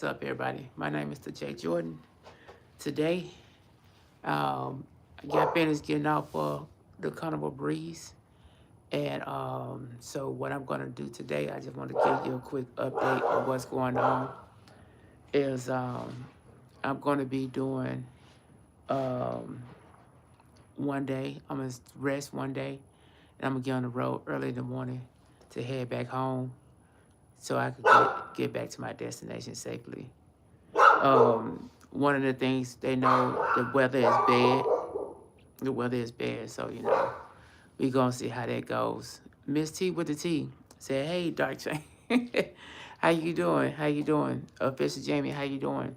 What's up, everybody? My name is TheJ Jordan. Today, I got finished getting off the Carnival Breeze. And so, what I'm going to do today, I just want to give you a quick update of what's going on. Is I'm going to be doing um, one day, I'm going to rest one day, and I'm going to get on the road early in the morning to head back home so I could get back to my destination safely. One of the things they know the weather is bad. The weather is bad, so we gonna see how that goes. Miss T with the T said, "Hey, Dark Chain, how you doing? How you doing? Official Jamie, how you doing?"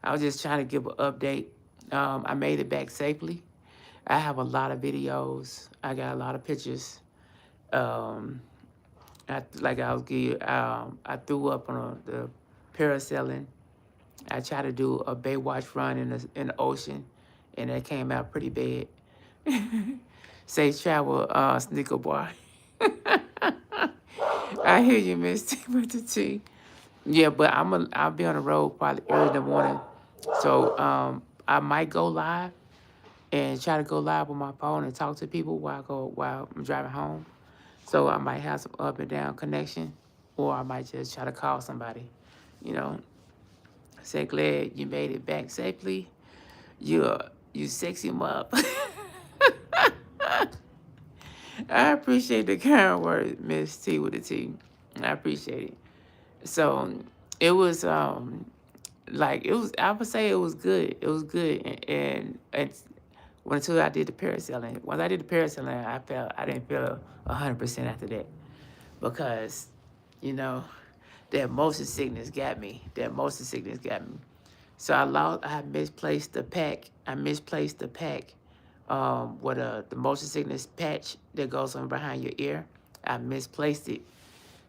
I was just trying to give an update. I made it back safely. I have a lot of videos. I got a lot of pictures. Um, I threw up on the parasailing. I tried to do a Baywatch run in the ocean, and that came out pretty bad. Safe travel, Sneaker Boy. I hear you, Miss T with the T. Yeah, but I'll be on the road probably early in the morning, so I might go live and try to go live on my phone and talk to people while I'm driving home. So I might have some up and down connection, or I might just try to call somebody. You know, say glad you made it back safely. You sexy up. I appreciate the kind word, Miss T with the T. I appreciate it. So it was I would say it was good. It was good, and until I did the parasailing. Once I did the parasailing, I didn't feel 100% after that because you know that motion sickness got me. That motion sickness got me. So I misplaced the pack. I misplaced the pack with the motion sickness patch that goes on behind your ear. I misplaced it.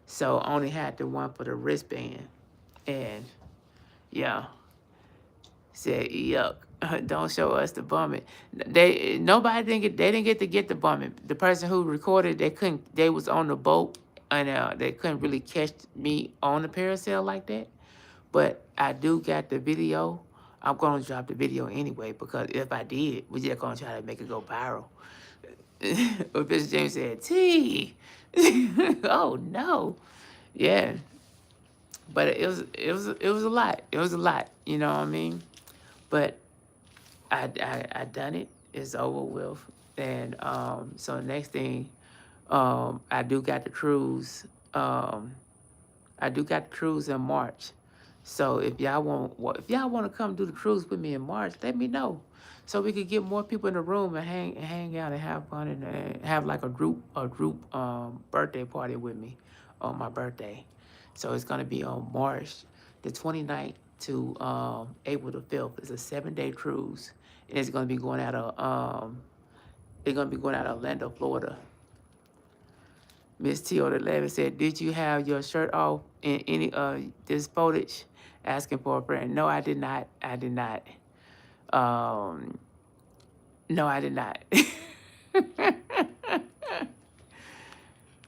So I only had the one for the wristband. And yeah, said yuck. Don't show us the bumming. They didn't get to get the bumming. The person who recorded, they was on the boat and they couldn't really catch me on the parasail like that. But I do got the video. I'm gonna drop the video anyway because if I did, we just gonna try to make it go viral. But Bishop James said, T. Oh no. Yeah. But it was a lot. It was a lot. You know what I mean? But I done it. It's over with. And so the next thing, I do got the cruise. I do got the cruise in March. So if y'all want to come do the cruise with me in March, let me know, so we could get more people in the room and hang out and have fun and have like a group birthday party with me on my birthday. So it's gonna be on March the 29th to April the 5th. It's a 7-day cruise, and it's gonna be going out of Orlando, Florida. Miss T on the 11 said, "Did you have your shirt off in any this footage?" Asking for a friend. No, I did not. I did not. Um, no, I did not.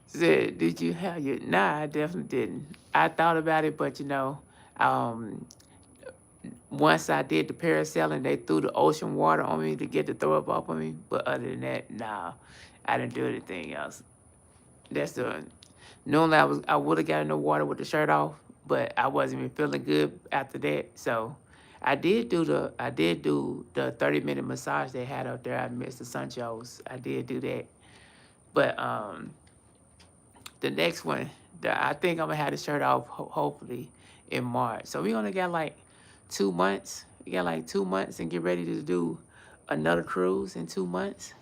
Said, "Did you have your?" Nah, I definitely didn't. I thought about it, but um, once I did the parasailing, they threw the ocean water on me to get the throw up off of me. But other than that, nah, I didn't do anything else. That's the Normally I would have got in the water with the shirt off, but I wasn't even feeling good after that. So I did do the 30-minute massage they had out there. I missed the Sunchos. I did do that. But the next one, I think I'm gonna have the shirt off hopefully in March. So we only got like 2 months. We got like 2 months and get ready to do another cruise in 2 months.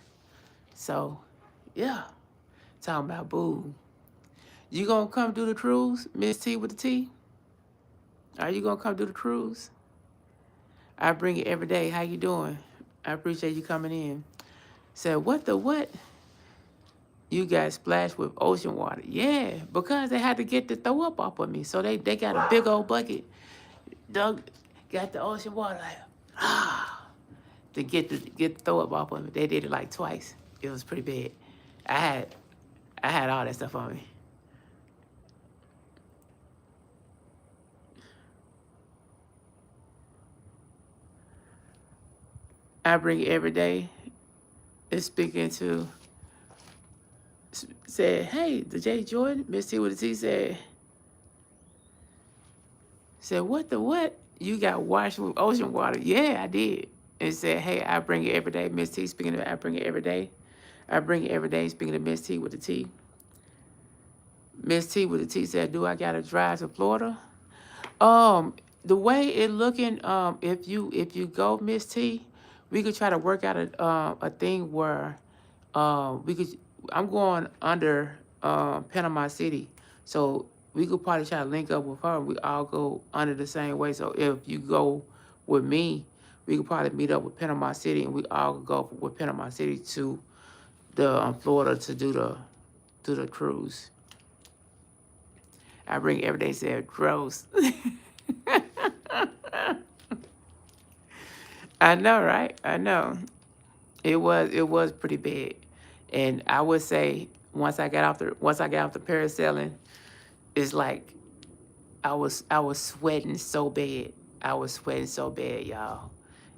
So yeah, talking about boo. You gonna come do the cruise, Miss T with the T? Are you gonna come do the cruise? I bring it every day. How you doing? I appreciate you coming in. Said, what the what? You got splashed with ocean water. Yeah, because they had to get the throw up off of me. So they got a big old bucket. Doug got the ocean water like, to get the throw up off of me. They did it like twice. It was pretty bad. I had I had all that stuff on me. I bring it every day is speaking to said, hey, TheJ Jordan, Miss T with a T said, what the what? You got washed with ocean water. Yeah, I did. And said, hey, I bring it every day. Miss T speaking of I bring it every day. I bring it every day speaking of Miss T with the T. Miss T with the T said, do I gotta drive to Florida? Um, the way it looking, if you go, Miss T, we could try to work out a thing where we could. I'm going under Panama City, so we could probably try to link up with her. We all go under the same way. So if you go with me, we could probably meet up with Panama City, and we all could go with Panama City to the Florida to do the cruise. I bring every day said gross. I know, right? I know. It was pretty bad. And I would say once I got off the parasailing, it's like I was sweating so bad. I was sweating so bad, y'all.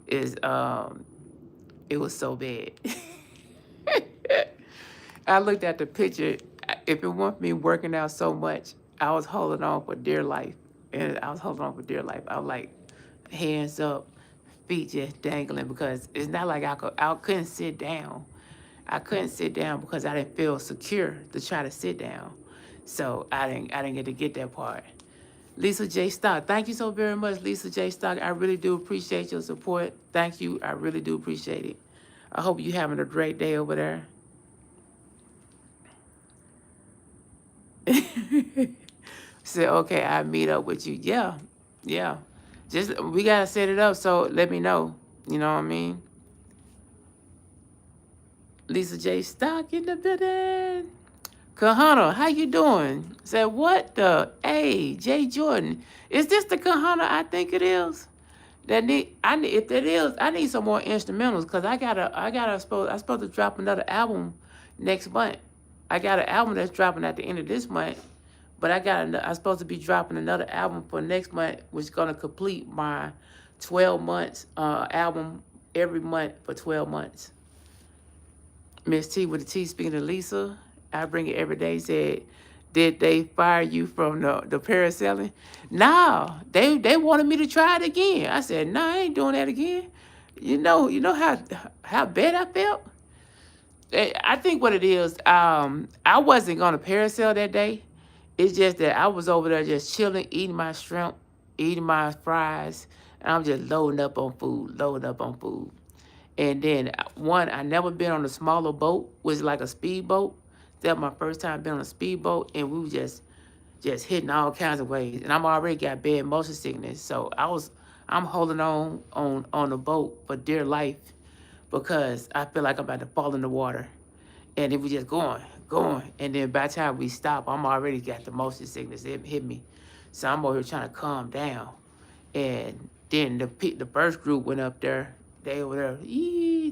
Is it was so bad. I looked at the picture. If it weren't me working out so much, I was holding on for dear life. And I was holding on for dear life. I was like, hands up, feet just dangling because it's not like I couldn't sit down. I couldn't sit down because I didn't feel secure to try to sit down. So I didn't get to get that part. Lisa J. Stock, thank you so very much, Lisa J. Stock. I really do appreciate your support. Thank you. I really do appreciate it. I hope you're having a great day over there. Said, okay, I'll meet up with you. Yeah, yeah. Just we gotta set it up. So let me know. You know what I mean? Lisa J. Stock in the building. Kahana, how you doing? Said what the? Hey, J Jordan, is this the Kahana I think it is? If it is, I need some more instrumentals because I'm supposed to drop another album next month. I got an album that's dropping at the end of this month, but I'm supposed to be dropping another album for next month, which is gonna complete my 12 months album every month for 12 months. Miss T with the T speaking to Lisa. I bring it every day. Said, did they fire you from the parasailing? No, they wanted me to try it again. I said, no, I ain't doing that again. You know how bad I felt. I think what it is, I wasn't gonna parasail that day. It's just that I was over there just chilling, eating my shrimp, eating my fries, and I'm just loading up on food. And then I never been on a smaller boat, was like a speedboat. That was my first time being on a speedboat, and we were just hitting all kinds of waves. And I'm already got bad motion sickness, so I'm holding on the boat for dear life because I feel like I'm about to fall in the water. And it was just going, and then by the time we stop, I'm already got the motion sickness. It hit me, so I'm over here trying to calm down. And then the first group went up there. They were there,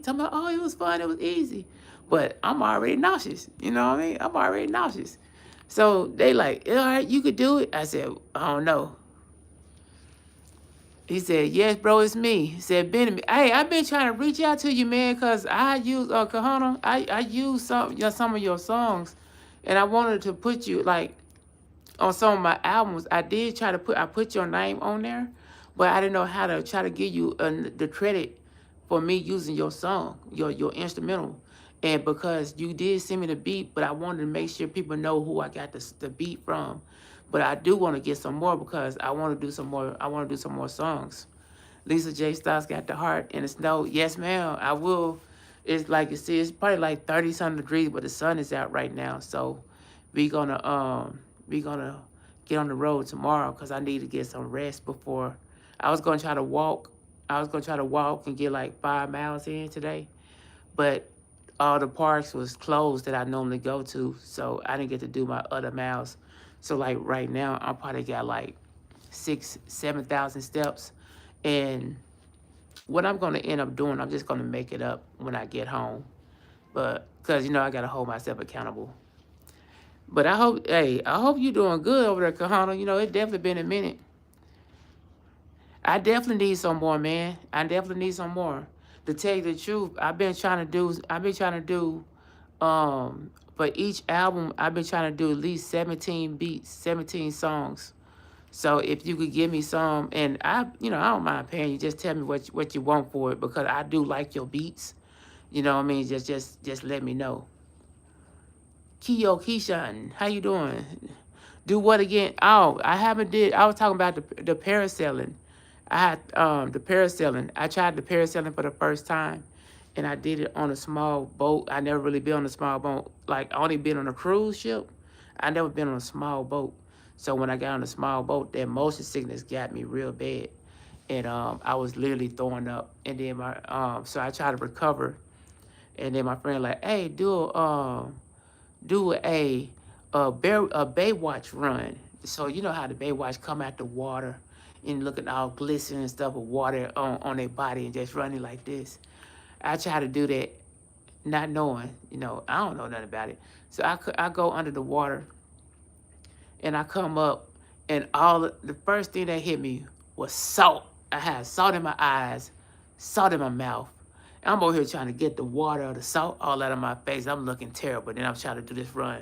talking about, oh, it was fun, it was easy. But I'm already nauseous. You know what I mean? I'm already nauseous. So they like, all right, you could do it. I said, I don't know. He said, yes, bro, it's me. He said, Benjamin, hey, I've been trying to reach out to you, man, because I use, Kahana, I use some of your songs, and I wanted to put you, like, on some of my albums. I did try to I put your name on there, but I didn't know how to try to give you the credit for me using your song, your instrumental. And because you did send me the beat, but I wanted to make sure people know who I got the beat from. But I do want to get some more because I want to do some more. I want to do some more songs. Lisa J. Styles got the heart in the snow. Yes, ma'am. I will. It's like you see, it's probably like 30-something degrees, but the sun is out right now. So we gonna get on the road tomorrow because I need to get some rest before. I was gonna try to walk. I was gonna try to walk and get like 5 miles in today, but all the parks was closed that I normally go to, so I didn't get to do my other miles. So like right now, I probably got like 7,000 steps, and what I'm gonna end up doing, I'm just gonna make it up when I get home, but because I gotta hold myself accountable. But I hope you're doing good over there, Kahana. It definitely been a minute. I definitely need some more, man. I definitely need some more. To tell you the truth, I've been trying to do for each album, I've been trying to do at least 17 beats, 17 songs. So if you could give me some, and I don't mind paying you. Just tell me what you want for it, because I do like your beats. You know what I mean? Just let me know. Keyshawn, how you doing? Do what again? Oh, I haven't did. I was talking about the parasailing. I had the parasailing. I tried the parasailing for the first time, and I did it on a small boat. I never really been on a small boat. Like, I only been on a cruise ship. I never been on a small boat. So when I got on a small boat, that motion sickness got me real bad, and I was literally throwing up. And then so I tried to recover, and then my friend like, hey, do a Baywatch run. So you know how the Baywatch come out the water and looking all glistening and stuff with water on their body and just running like this. I try to do that, not knowing, I don't know nothing about it. So I go under the water and I come up, and the first thing that hit me was salt. I had salt in my eyes, salt in my mouth. I'm over here trying to get the water or the salt all out of my face. I'm looking terrible. Then I'm trying to do this run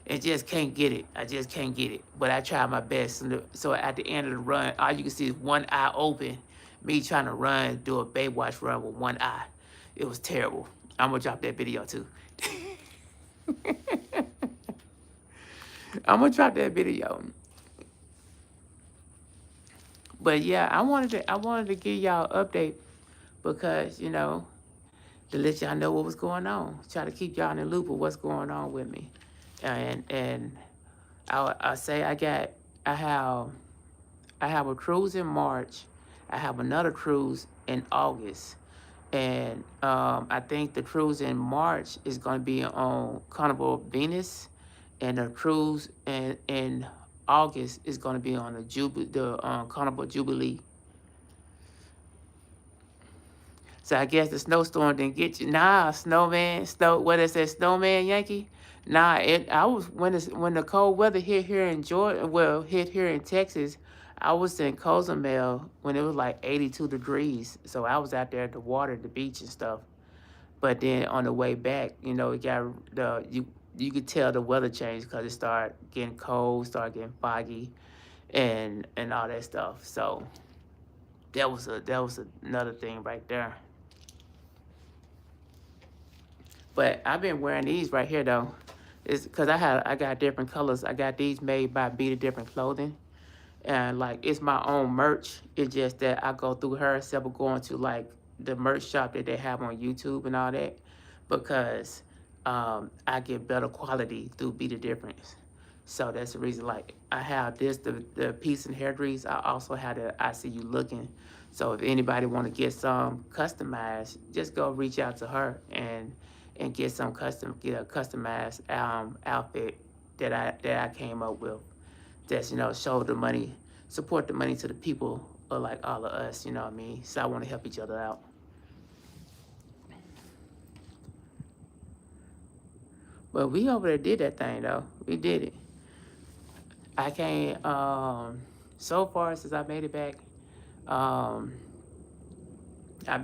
and just can't get it. I just can't get it. But I tried my best. So at the end of the run, all you can see is one eye open. Me trying to do a Baywatch run with one eye. It was terrible. I'm going to drop that video too. I'm going to drop that video. But yeah, I wanted to give y'all an update because, to let y'all know what was going on. Try to keep y'all in the loop of what's going on with me. And I say I have a cruise in March. I have another cruise in August. And I think the cruise in March is going to be on Carnival Venus, and the cruise in August is going to be on the Carnival Jubilee. So I guess the snowstorm didn't get you. Nah, what is that, snowman Yankee? Nah, I was when the cold weather hit here in Georgia, hit here in Texas. I was in Cozumel when it was like 82 degrees. So I was out there at the water, the beach and stuff. But then on the way back, it got you could tell the weather changed because it started getting cold, started getting foggy, and all that stuff. So that was another thing right there. But I've been wearing these right here though. It's because I got different colors. I got these made by Be the Different Clothing. And like, it's my own merch. It's just that I go through her instead of going to like the merch shop that they have on YouTube and all that, because I get better quality through Be the Difference. So that's the reason. Like, I have the Peace and Hair Grease. I also have the I See You Looking. So if anybody want to get some customized, just go reach out to her and get a customized outfit that I came up with. That's show the money, support the money to the people, or like all of us. You know what I mean? So I want to help each other out. But we over there did that thing though. We did it. I can't. So far since I made it back, I've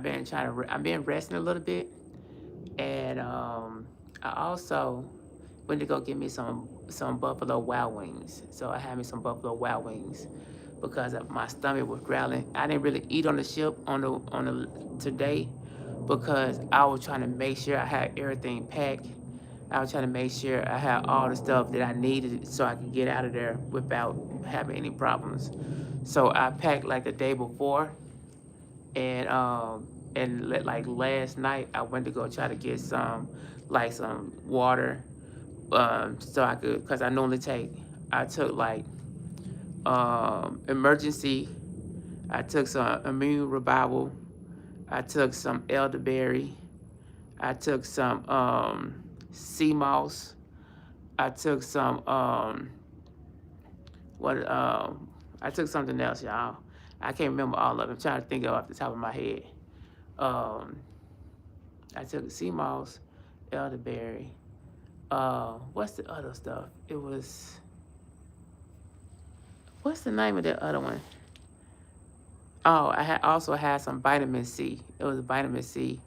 been resting a little bit, and I also went to go get me some Buffalo Wild Wings. So I had me some Buffalo Wild Wings because my stomach was growling. I didn't really eat on the ship on the today because I was trying to make sure I had everything packed. I was trying to make sure I had all the stuff that I needed so I could get out of there without having any problems. So I packed like the day before, and like last night I went to go try to get some water, so I could, because I took like emergency. I took some immune revival. I took some elderberry. I took some sea moss. I took some I took something else, y'all. I can't remember all of it. I'm trying to think of it off the top of my head. I took sea moss, elderberry. What's the other stuff? What's the name of that other one? Oh, I had also had some vitamin C. It was vitamin C.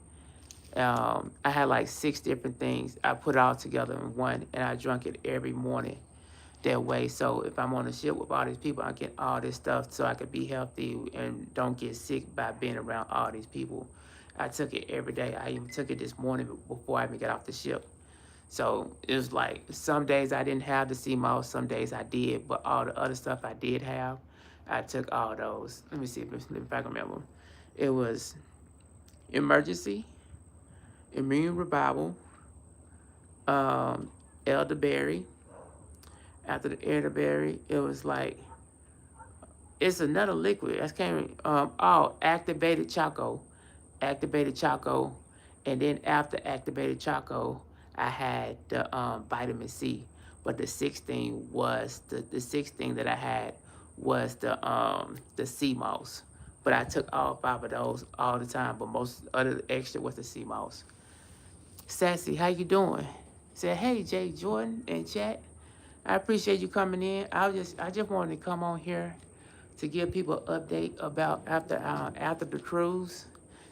I had like 6 different things. I put it all together in one, and I drank it every morning that way. So if I'm on the ship with all these people, I get all this stuff so I could be healthy and don't get sick by being around all these people. I took it every day. I even took it this morning before I even got off the ship. So it was like some days I didn't have the sea moss, some days I did, but all the other stuff I did have, I took all those. Let me see if I can remember. It was emergency, immune revival, um, elderberry. After the elderberry, it was like it's another liquid. I can't. Activated choco, activated choco, and then after activated choco, I had the vitamin C. But the sixth thing that I had was the sea moss. But I took all 5 of those all the time. But most other extra was the sea moss. Sassy, how you doing? Said, hey Jay Jordan in chat. I appreciate you coming in. I just wanted to come on here to give people an update about after the cruise.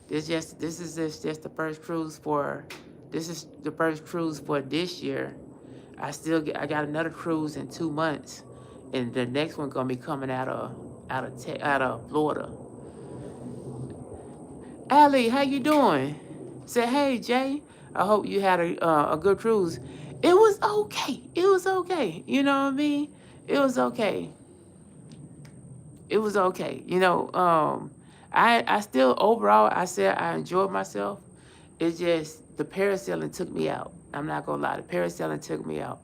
This is just the first cruise for this is the first cruise for this year. I got another cruise in 2 months, and the next one gonna be coming out of Florida. Allie, how you doing? Say hey Jay. I hope you had a good cruise. It was okay. It was okay. You know what I mean? It was okay. It was okay. I still overall I said I enjoyed myself. It's just the parasailing took me out. I'm not gonna lie, the parasailing took me out.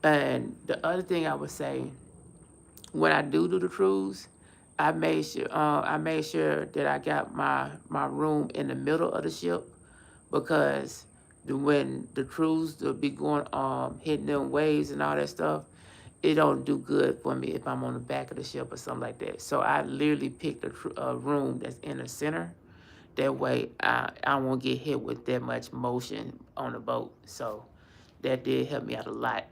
And the other thing I would say, when I do the cruise, I made sure that I got my room in the middle of the ship because when the cruise will be going hitting them waves and all that stuff, it don't do good for me if I'm on the back of the ship or something like that. So I literally picked a room that's in the center. That way I won't get hit with that much motion on the boat. So that did help me out a lot.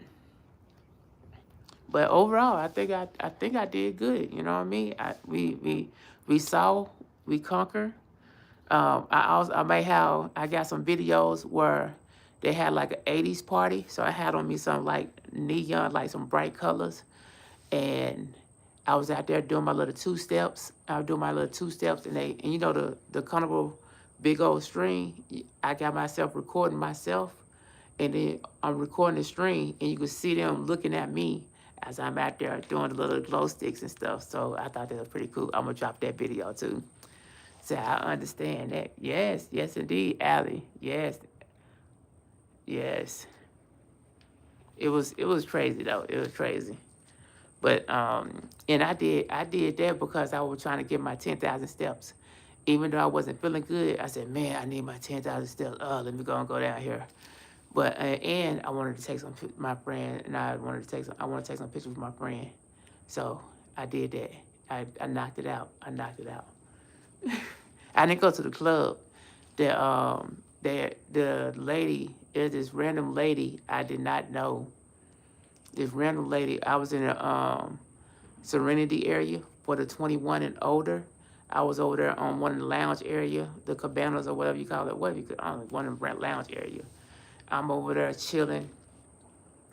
But overall, I think I did good. You know what I mean? We saw, we conquer. I got some videos where they had like an 80s party. So I had on me some like neon, like some bright colors. And I was out there doing my little 2 steps. I was doing my little 2 steps, and you know the Carnival big old string. I got myself recording myself, and then I'm recording the string, and you could see them looking at me as I'm out there doing the little glow sticks and stuff. So I thought that was pretty cool. I'm gonna drop that video too. So I understand that. Yes, yes indeed, Allie. Yes, yes. It was crazy though. It was crazy. But and I did that because I was trying to get my 10,000 steps. Even though I wasn't feeling good, I said, man, I need my 10,000 steps. Let me go down here. But and I wanted to take my friend, and I want to take some pictures with my friend. So I did that. I knocked it out. I knocked it out. I didn't go to the club. The lady is this random lady I did not know. This random lady. I was in the Serenity area for the 21 and older. I was over there on one of the lounge area, the cabanas or whatever you call it, whatever you could, I don't know, one of the lounge area. I'm over there chilling,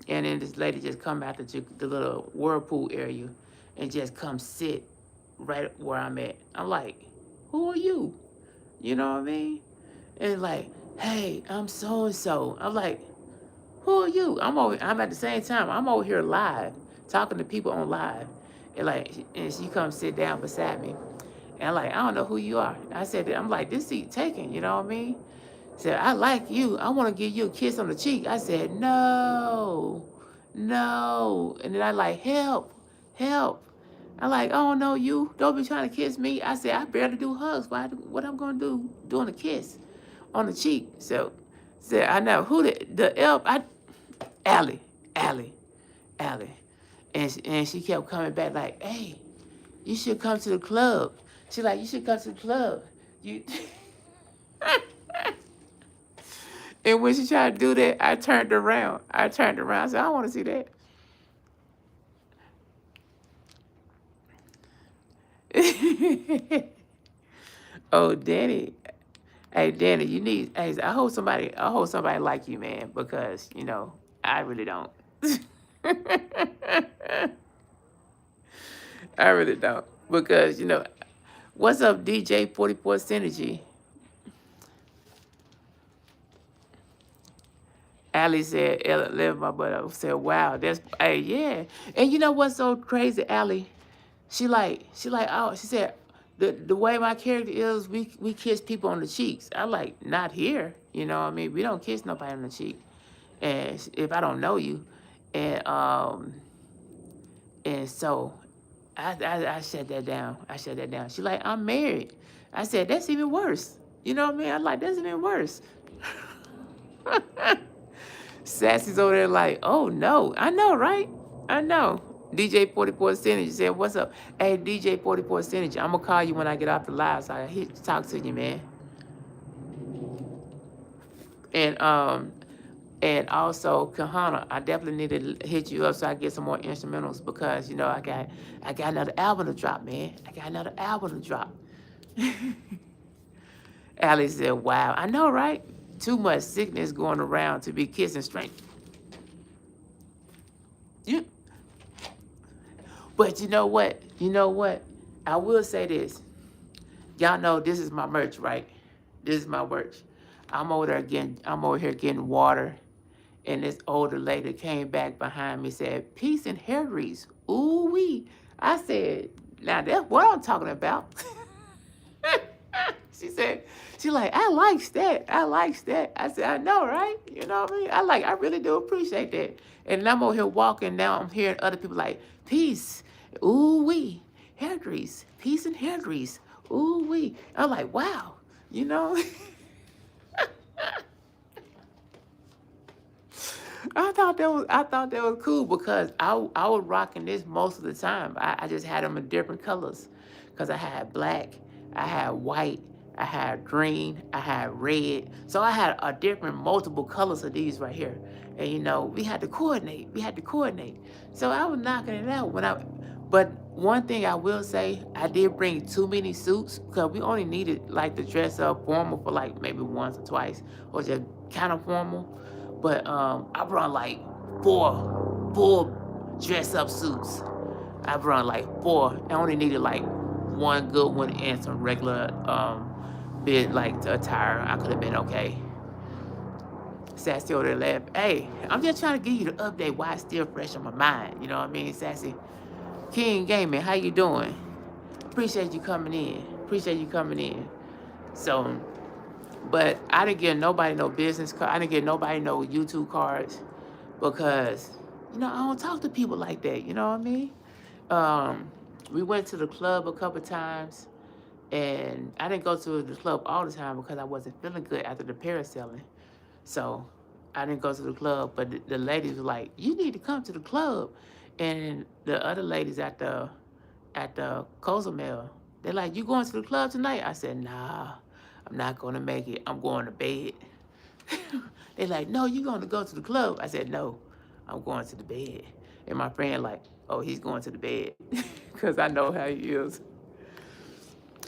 and then this lady just come out the little whirlpool area and just come sit right where I'm at. I'm like, who are you? You know what I mean? And like, hey, I'm so and so. I'm like, who are you? I'm at the same time, I'm over here live, talking to people on live. And she comes sit down beside me. And I'm like, I don't know who you are. I'm like, this seat taken, you know what I mean? Said, I like you. I want to give you a kiss on the cheek. I said, no, no. And then I like, help, help. I like, I don't know you. Don't be trying to kiss me. I said, I barely do hugs. What I'm going to do doing a kiss on the cheek? So, said, I know. Who the elf? Allie, Allie, Allie. And she kept coming back like, hey, you should come to the club. She like, you should come to the club. You. And when she tried to do that, I turned around. I said, I don't want to see that. Oh, Danny. Hey, Danny, you need. Hey, I hope somebody like you, man, because I really don't. I really don't, because what's up, DJ 44 Synergy? Allie said, "Live my butt up." Said, "Wow, that's hey, yeah." And you know what's so crazy, Allie? Oh, she said, the way my character is, we kiss people on the cheeks. I like, not here. You know what I mean? We don't kiss nobody on the cheek. And if I don't know you, and so I shut that down. I shut that down. She like, I'm married. I said, that's even worse. You know what I mean? I like, that's even worse. Sassy's over there like, oh no. I know, right? I know. DJ 44 Synergy said, what's up? Hey, DJ 44 Synergy, I'm gonna call you when I get off the live so I hit talk to you, man. And also Kahana, I definitely need to hit you up so I get some more instrumentals, because I got another album to drop, man. I got another album to drop. Allie said, wow. I know, right? Too much sickness going around to be kissing straight. You, but you know what? You know what? I will say this. Y'all know this is my merch, right? This is my merch. I'm over here getting water. And this older lady came back behind me and said, peace and hair grease. Ooh wee. I said, now that's what I'm talking about. She said, she like, I likes that. I likes that. I said, I know, right? You know what I mean? I really do appreciate that. And I'm over here walking now. I'm hearing other people like, peace. Ooh wee. Hair grease. Peace and hair grease. Ooh wee. I'm like, wow. You know? I thought that was cool, because I was rocking this most of the time. I just had them in different colors, because I had black, I had white, I had green, I had red. So I had a different multiple colors of these right here. And we had to coordinate. We had to coordinate. So I was knocking it out but one thing I will say, I did bring too many suits, because we only needed like to dress up formal for like maybe once or twice, or just kind of formal. But I brought like four dress up suits. I brought like four. I only needed like one good one and some regular bit like attire. I could have been okay. Sassy over there laugh. Hey, I'm just trying to give you the update why it's still fresh on my mind. You know what I mean, Sassy? King Gaming, how you doing? Appreciate you coming in. Appreciate you coming in. So, but I didn't get nobody no business card. I didn't get nobody no YouTube cards, because I don't talk to people like that. You know what I mean? We went to the club a couple times, and I didn't go to the club all the time because I wasn't feeling good after the parasailing. So I didn't go to the club, but the ladies were like, you need to come to the club. And the other ladies at the Cozumel, they're like, you going to the club tonight? I said, nah, I'm not going to make it. I'm going to bed. They're like, no, you going to go to the club? I said, no, I'm going to the bed. And my friend like, oh, he's going to the bed, because I know how he is.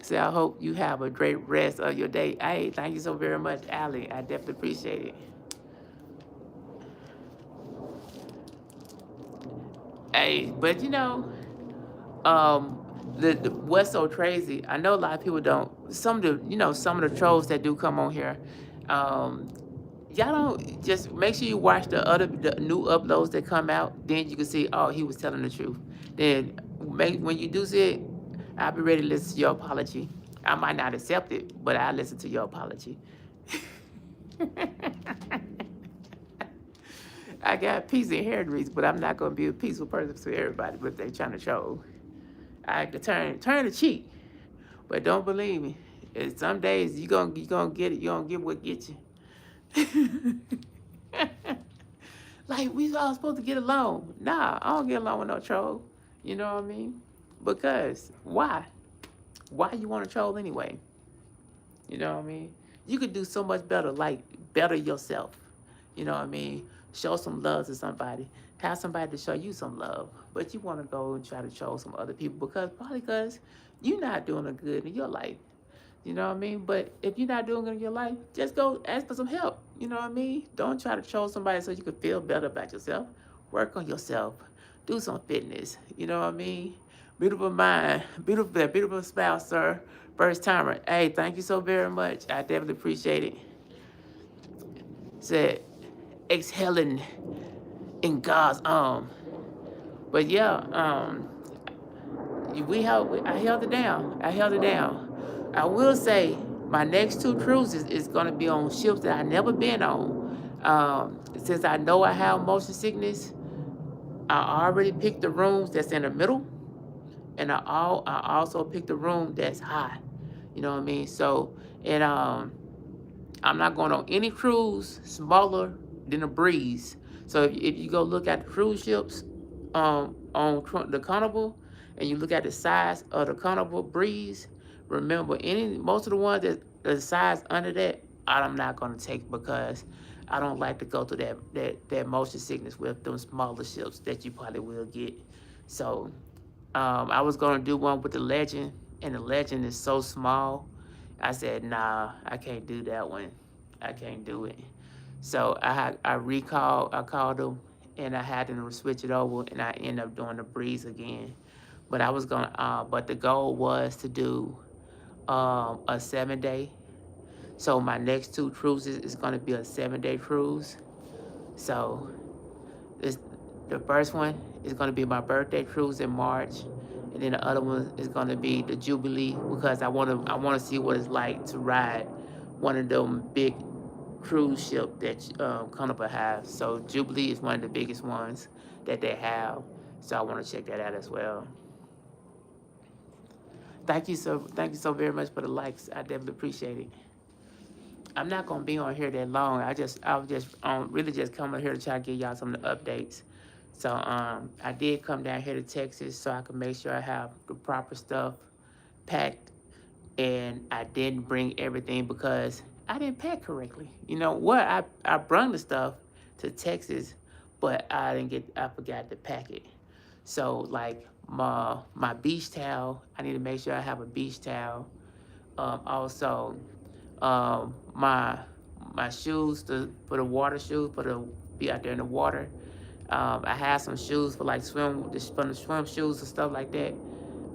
So I hope you have a great rest of your day. Hey, thank you so very much, Allie. I definitely appreciate it. Hey, but what's so crazy? I know a lot of people don't. Some of the trolls that do come on here, um, y'all don't just make sure you watch the new uploads that come out. Then you can see, oh, he was telling the truth. Then when you do see it, I'll be ready to listen to your apology. I might not accept it, but I'll listen to your apology. I got peace and hair grease, but I'm not gonna be a peaceful person to everybody. But they trying to troll. I can turn the cheek, but don't believe me. Some days you gonna get it. You gonna get what get you. Like, we all supposed to get along. Nah, I don't get along with no troll. You know what I mean? Because why? Why you want to troll anyway? You know what I mean? You could do so much better, like better yourself. You know what I mean? Show some love to somebody. Have somebody to show you some love. But you want to go and try to troll some other people, because probably because you're not doing a good in your life. You know what I mean? But if you're not doing it in your life, just go ask for some help. You know what I mean? Don't try to troll somebody so you can feel better about yourself. Work on yourself. Do some fitness. You know what I mean? Beautiful mind. Beautiful spouse, sir. First timer. Hey, thank you so very much. I definitely appreciate it. Said exhaling in God's arm. But yeah, I held it down. I held it down. I will say my next two cruises is gonna be on ships that I never been on. Since I know I have motion sickness, I already picked the rooms that's in the middle, and I also picked the room that's high. You know what I mean? So, and I'm not going on any cruise smaller than a breeze. So if you go look at the cruise ships on the Carnival, and you look at the size of the Carnival breeze, remember most of the ones that the size under that, I'm not going to take because I don't like to go through that motion sickness with them smaller ships that you probably will get. So I was going to do one with the Legend, and the Legend is so small. I said, nah, I can't do that one. I can't do it. So I called them, and I had them to switch it over, and I ended up doing the Breeze again. But but the goal was to do a 7 day. So my next two cruises is going to be a 7 day cruise. So this, the first one is going to be my birthday cruise in March, and then the other one is going to be the Jubilee because I want to see what it's like to ride one of them big cruise ship that Carnival has. So Jubilee is one of the biggest ones that they have. So I want to check that out as well. Thank you so very much for the likes. I definitely appreciate it. I'm not gonna be on here that long. I was just really just coming here to try to give y'all some of the updates. So I did come down here to Texas so I could make sure I have the proper stuff packed, and I didn't bring everything because I didn't pack correctly. You know what? I brought the stuff to Texas, but I forgot to pack it. So like my beach towel, I need to make sure I have a beach towel. Also, my shoes for the water shoes for the be out there in the water. I have some shoes for like for the swim shoes and stuff like that.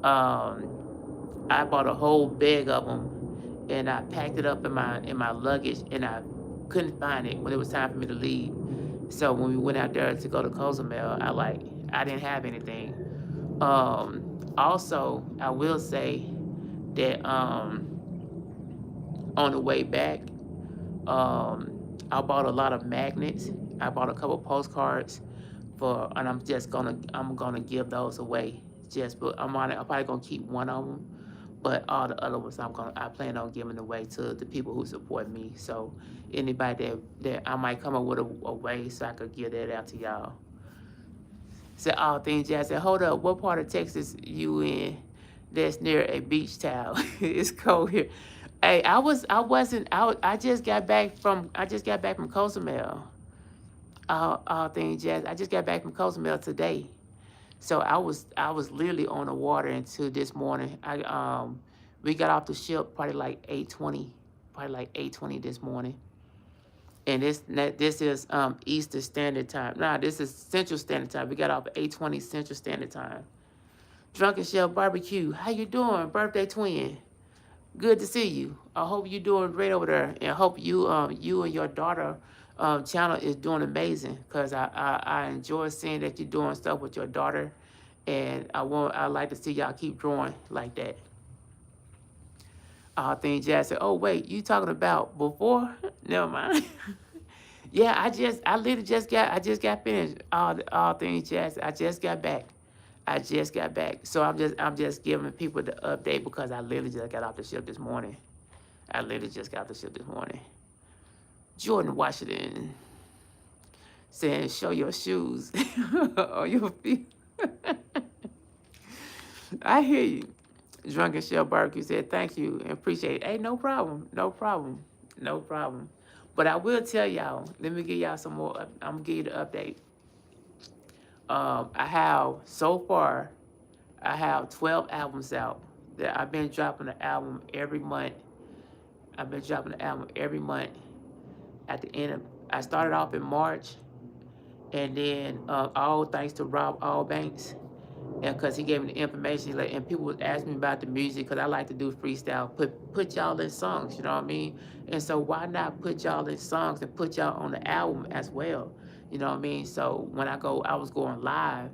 I bought a whole bag of them, and I packed it up in my luggage, and I couldn't find it when it was time for me to leave. So when we went out there to go to Cozumel, I didn't have anything. Also, I will say that on the way back, I bought a lot of magnets. I bought a couple postcards and I'm gonna give those away. But I'm probably gonna keep one of them, but all the other ones I plan on giving away to the people who support me. So anybody that I might come up with a way so I could give that out to y'all. Said all things jazz. Said, hold up, what part of Texas you in? That's near a beach town. It's cold here. Hey, I wasn't out. I just got back from Cozumel. All things jazz. I just got back from Cozumel today. So I was literally on the water until this morning. We got off the ship probably like 8:20, probably like 8:20 this morning. And this is Eastern Standard Time. Nah, this is Central Standard Time. We got off at 8:20 Central Standard Time. Drunken Shell Barbecue, how you doing, birthday twin? Good to see you. I hope you're doing great over there, and I hope you and your daughter channel is doing amazing. Cause I enjoy seeing that you're doing stuff with your daughter, and I like to see y'all keep growing like that. Thing Jazz said, "Oh wait, you talking about before? Never mind." Yeah, I just got finished. All things Jazz. I just got back. I just got back. So I'm just giving people the update because I literally just got off the ship this morning. I literally just got off the ship this morning. Jordan Washington saying, show your shoes on your feet. I hear you. Drunken Shell Barbecue said, thank you and appreciate it. Hey, no problem. No problem. No problem. But I will tell y'all, let me give y'all some more. I'm going to give you the update. So far, I have 12 albums out. That I've been dropping an album every month I've been dropping the album every month. At the end of, I started off in March, and then all thanks to Rob Allbanks, and because he gave me the information, like, and people would ask me about the music because I like to do freestyle, put y'all in songs, you know what I mean? And so why not put y'all in songs and put y'all on the album as well, you know what I mean? So when I was going live.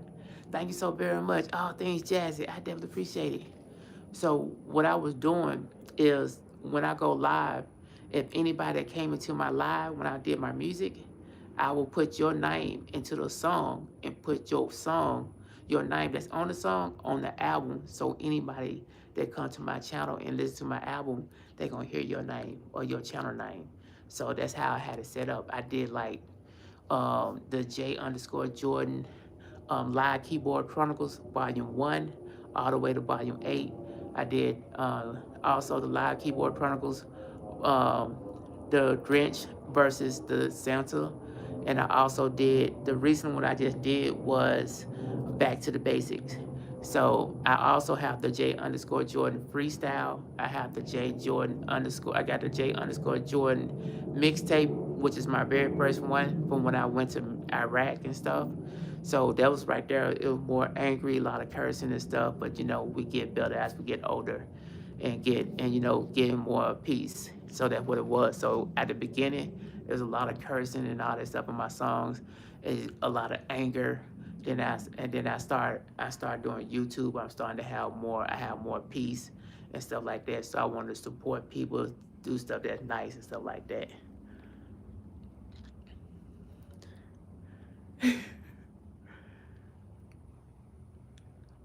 Thank you so very much. All things jazzy, I definitely appreciate it. So what I was doing is when I go live, if anybody that came into my live when I did my music, I will put your name into the song and put your song, your name that's on the song on the album. So anybody that comes to my channel and listen to my album, they're gonna hear your name or your channel name. So that's how I had it set up. I did like the J_Jordan Live Keyboard Chronicles Volume 1 all the way to Volume 8. I did also the Live Keyboard Chronicles, um, the Grinch versus the Santa. And I also did, the recent one I just did was Back to the Basics. So I also have the J_Jordan freestyle. I have the I got the J_Jordan mixtape, which is my very first one from when I went to Iraq and stuff. So that was right there. It was more angry, a lot of cursing and stuff. But we get better as we get older, and getting more peace. So that's what it was. So at the beginning, there's a lot of cursing and all that stuff in my songs, and a lot of anger. Then I start doing YouTube. I'm starting to have more. I have more peace and stuff like that. So I wanted to support people, do stuff that's nice and stuff like that.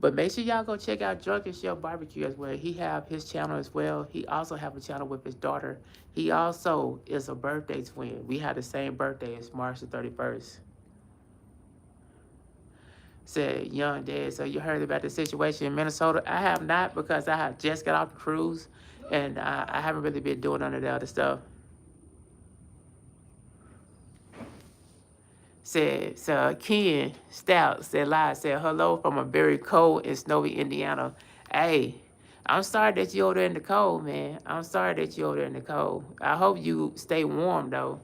But make sure y'all go check out Drunken Chef Barbecue as well. He have his channel as well. He also have a channel with his daughter. He also is a birthday twin. We had the same birthday as March the 31st. Said, young dad, so you heard about the situation in Minnesota? I have not, because I have just got off the cruise, and I haven't really been doing none of the other stuff. Said, so Ken Stout said live, said hello from a very cold and snowy Indiana. Hey, I'm sorry that you're over there in the cold, man. I'm sorry that you're over there in the cold. I hope you stay warm, though.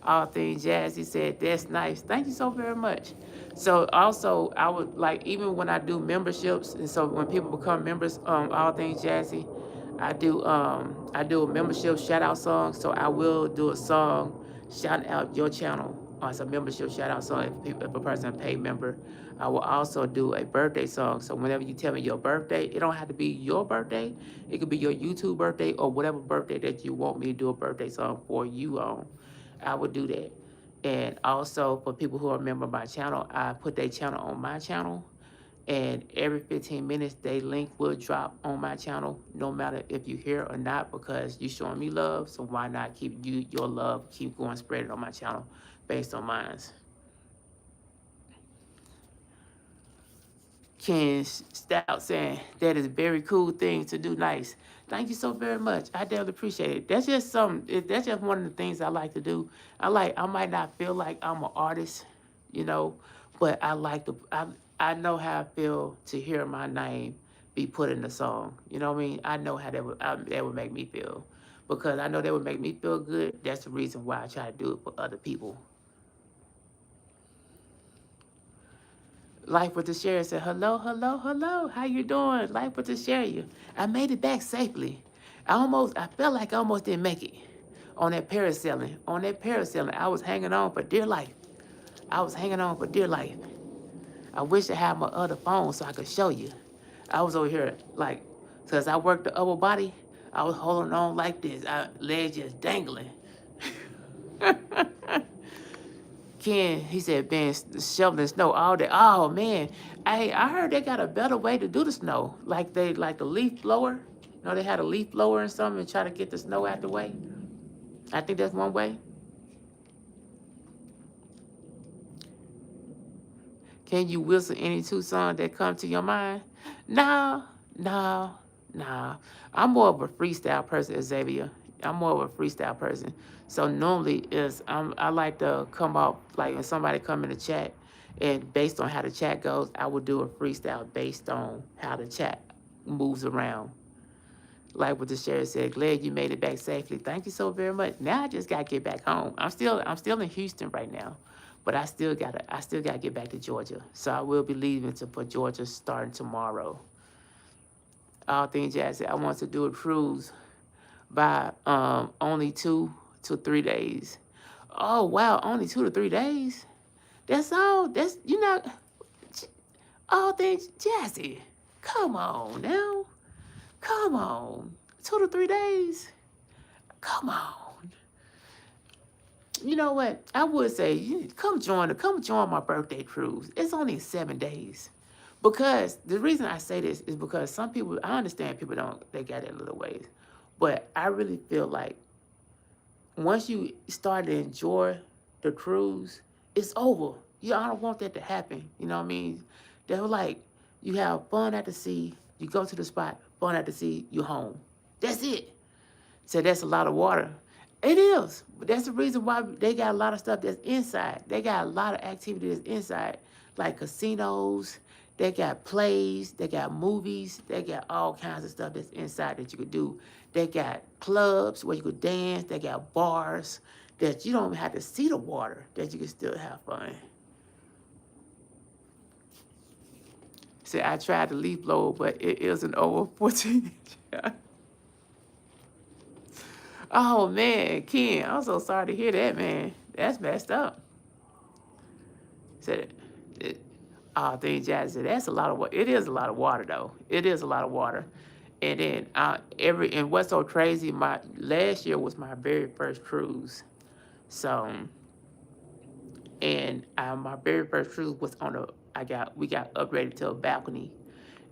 All things jazz. He said, that's nice. Thank you so very much. So also, I would like, even when I do memberships, and so when people become members, all things jazzy, I do a membership shout out song. So I will do a song shout out your channel as a membership shout out song if a person is a paid member. I will also do a birthday song. So whenever you tell me your birthday, it don't have to be your birthday. It could be your YouTube birthday or whatever birthday that you want me to do a birthday song for you on. I would do that. And also for people who are a member of my channel, I put their channel on my channel. And every 15 minutes, they link will drop on my channel, no matter if you're here or not, because you're showing me love. So why not keep your love, keep going, spread it on my channel based on mine. Ken Stout saying that is a very cool thing to do. Nice. Thank you so very much. I definitely appreciate it. That's just one of the things I like to do. I might not feel like I'm an artist, you know, but I know how I feel to hear my name be put in the song. You know what I mean? I know how that would make me feel, because I know that would make me feel good. That's the reason why I try to do it for other people. Life with the Share said, hello, hello, hello. How you doing? Life with the Share you. I made it back safely. I felt like I almost didn't make it on that parasailing. On that parasailing, I was hanging on for dear life. I was hanging on for dear life. I wish I had my other phone so I could show you. I was over here, like, because I worked the upper body, I was holding on like this. Legs just dangling. Ken, he said, been shoveling snow all day. Oh man, I heard they got a better way to do the snow. Like the leaf blower. They had a leaf blower and something and try to get the snow out the way. I think that's one way. Can you whistle any two songs that come to your mind? No, no, no. I'm more of a freestyle person, Xavier. I'm more of a freestyle person. So normally I like to come up, like when somebody come in the chat, and based on how the chat goes, I would do a freestyle based on how the chat moves around. like what the sheriff said, glad you made it back safely. Thank you so very much. Now I just gotta get back home. I'm still in Houston right now, but I still gotta get back to Georgia. So I will be leaving for Georgia starting tomorrow. All things jazzy. I want to do a cruise by only 2 to 3 days. Oh wow, only 2 to 3 days. That's all. That's all things jazzy. Come on now. Come on. 2 to 3 days. Come on. You know what? I would say come join my birthday cruise. It's only 7 days. Because the reason I say this is because some people, I understand people they got that little ways. But I really feel like once you start to enjoy the cruise, it's over. I don't want that to happen. You know what I mean? They're like, you have fun at the sea, you go to the spot, fun at the sea, you home. That's it. So that's a lot of water. It is. But that's the reason why they got a lot of stuff that's inside. They got a lot of activities inside, like casinos. They got plays. They got movies. They got all kinds of stuff that's inside that you could do. They got clubs where you could dance. They got bars that you don't even have to see the water, that you can still have fun. See, I tried to leaf blow, but it isn't over 14. Oh man, Ken, I'm so sorry to hear that, man. That's messed up. Said, oh, jazz said that's a lot of water. It is a lot of water, though. It is a lot of water. And then and what's so crazy? My last year was my very first cruise. So, and my very first cruise was we got upgraded to a balcony.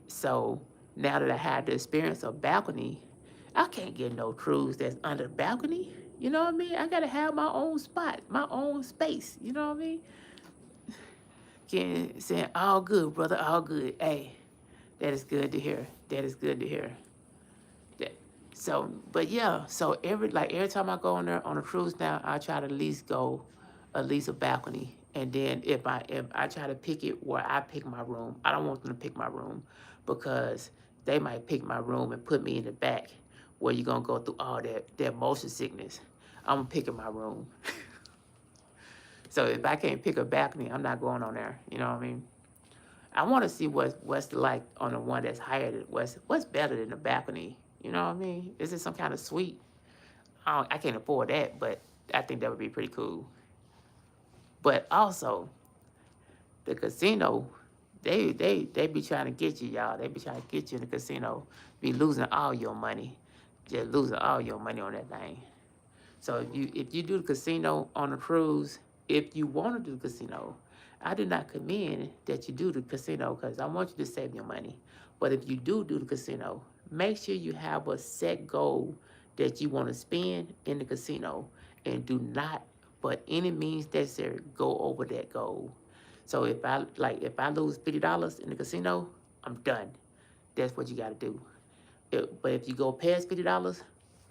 So now that I had the experience of balcony, I can't get no cruise that's under the balcony. You know what I mean? I gotta have my own spot, my own space. You know what I mean? Ken saying, all good, brother, all good. Hey, that is good to hear. That is good to hear. So, but yeah, so every time I go on there on a cruise now, I try to at least a balcony. And then if I try to pick it where I pick my room, I don't want them to pick my room because they might pick my room and put me in the back where you're gonna go through all that motion sickness. I'm picking my room. So if I can't pick a balcony, I'm not going on there. You know what I mean? I want to see what's like on the one that's higher than what's better than the balcony. You know what I mean? Is it some kind of suite? I can't afford that, but I think that would be pretty cool. But also, the casino, they be trying to get you, y'all. They be trying to get you in the casino. Be losing all your money, just losing all your money on that thing. So if you do the casino on a cruise, if you want to do the casino, I do not commend that you do the casino because I want you to save your money. But if you do the casino, make sure you have a set goal that you want to spend in the casino and do not, by any means necessary, go over that goal. So if I lose $50 in the casino, I'm done. That's what you got to do. But if you go past $50,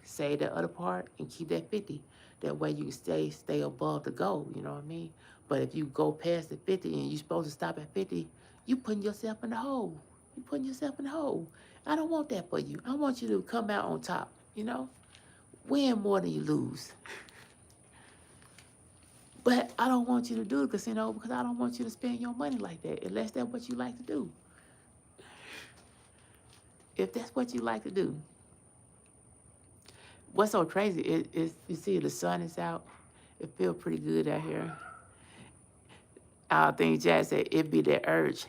save that other part and keep that 50. That way you stay above the goal, you know what I mean? But if you go past the 50 and you're supposed to stop at 50, you putting yourself in the hole. You putting yourself in the hole. I don't want that for you. I want you to come out on top, you know? Win more than you lose. But I don't want you to do the casino because I don't want you to spend your money like that unless that's what you like to do. If that's what you like to do. What's so crazy is you see the sun is out. It feels pretty good out here. I think Jack said it be that urge.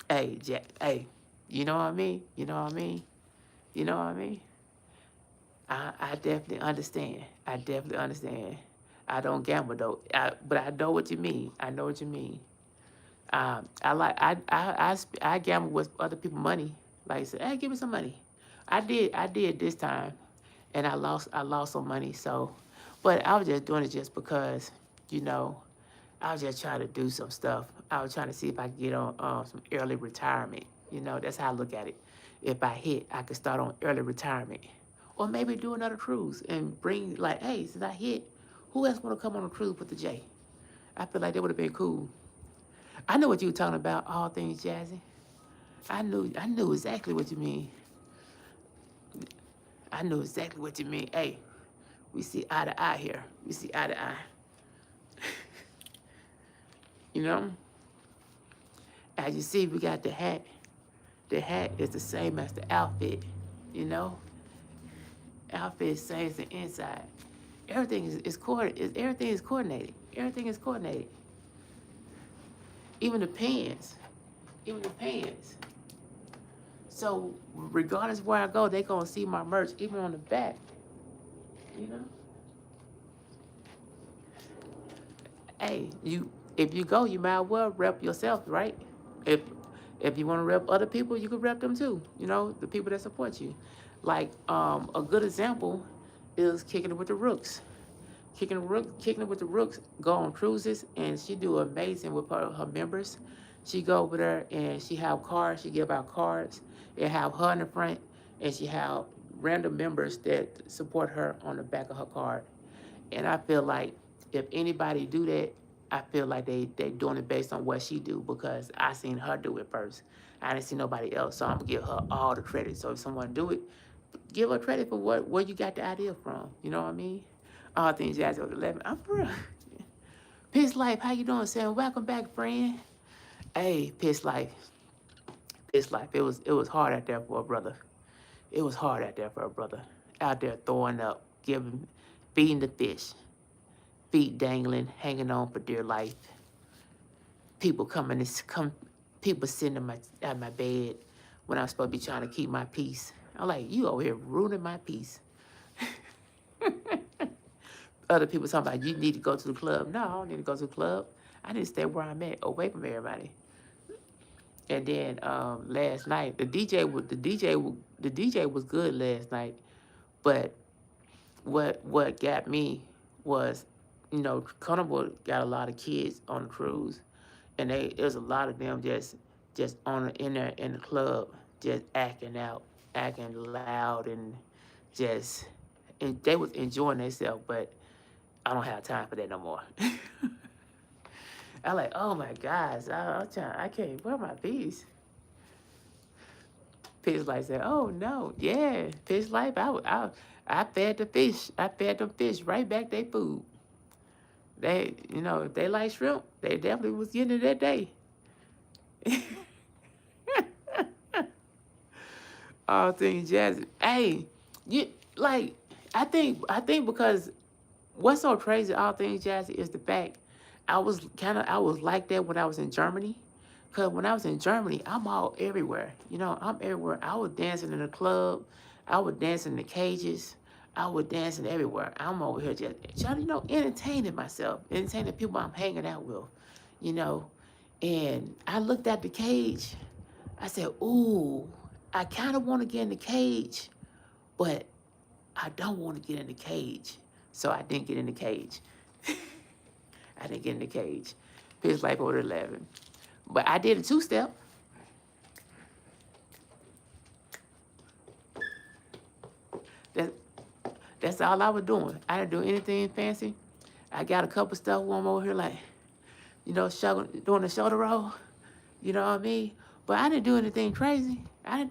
Hey, Jack, hey, you know what I mean? You know what I mean? You know what I mean? I definitely understand. I definitely understand. I don't gamble though, but I know what you mean. I know what you mean. I gamble with other people's money. Like I said, hey, give me some money. I did this time, and I lost some money. So, but I was just doing it just because, you know, I was just trying to do some stuff. I was trying to see if I could get on some early retirement. You know, that's how I look at it. If I hit, I could start on early retirement, or maybe do another cruise and bring like, hey, since I hit, who else want to come on a cruise with the J? I feel like that would have been cool. I know what you were talking about, all things jazzy. I knew exactly what you mean. I knew exactly what you mean. Hey, we see eye to eye here. We see eye to eye. You know? As you see, we got the hat. The hat is the same as the outfit. You know? Outfit is the same as the inside. Everything everything is coordinated. Everything is coordinated. Even the pants. Even the pants. So regardless where I go, they gonna see my merch, even on the back. You know? Hey, if you go, you might as well rep yourself, right? If if you want to rep other people, you can rep them too. You know, the people that support you. Like a good example is Kicking It With the Rooks. Kicking It With the Rooks go on cruises, and she do amazing with her members. She go over there and she have cards. She give out cards. It have her in the front, and she have random members that support her on the back of her card. And I feel like if anybody do that, I feel like they doing it based on what she do, because I seen her do it first. I didn't see nobody else, so I'm gonna give her all the credit. So if someone do it, give her credit for where you got the idea from. You know what I mean? All things Jazzy was 11. I'm for real. Piss Life, how you doing, Sam? Welcome back, friend. Hey, Piss Life. Piss Life. It was hard out there for a brother. It was hard out there for a brother. Out there throwing up, feeding the fish. Feet dangling, hanging on for dear life. People people sitting at my bed when I'm supposed to be trying to keep my peace. I'm like, you over here ruining my peace. Other people talking about, you need to go to the club. No, I don't need to go to the club. I need to stay where I'm at, away from everybody. And then last night, the DJ was good last night, but what got me was, Carnival got a lot of kids on the cruise, and there's a lot of them just in there in the club, just acting out, acting loud, and just, and they was enjoying themselves, but I don't have time for that no more. I'm like, oh my gosh, I can't wear my piece. Fish Life said, oh no, yeah, Fish Life, I fed the fish. I fed them fish right back their food. If they like shrimp, they definitely was getting it that day. All things jazzy. Hey, you like I think because what's so crazy, all things jazzy, is the fact I was like that when I was in Germany. Cause when I was in Germany, I'm all everywhere. I'm everywhere. I was dancing in the club, I was dancing in the cages, I was dancing everywhere. I'm over here just trying to, entertaining myself, entertaining the people I'm hanging out with, you know. And I looked at the cage. I said, ooh, I kind of want to get in the cage, but I don't want to get in the cage. So I didn't get in the cage. I didn't get in the cage. Pitch Life over 11. But I did a two-step. That, that's all I was doing. I didn't do anything fancy. I got a couple stuff when I'm over here like, doing a shoulder roll. You know what I mean? But I didn't do anything crazy. I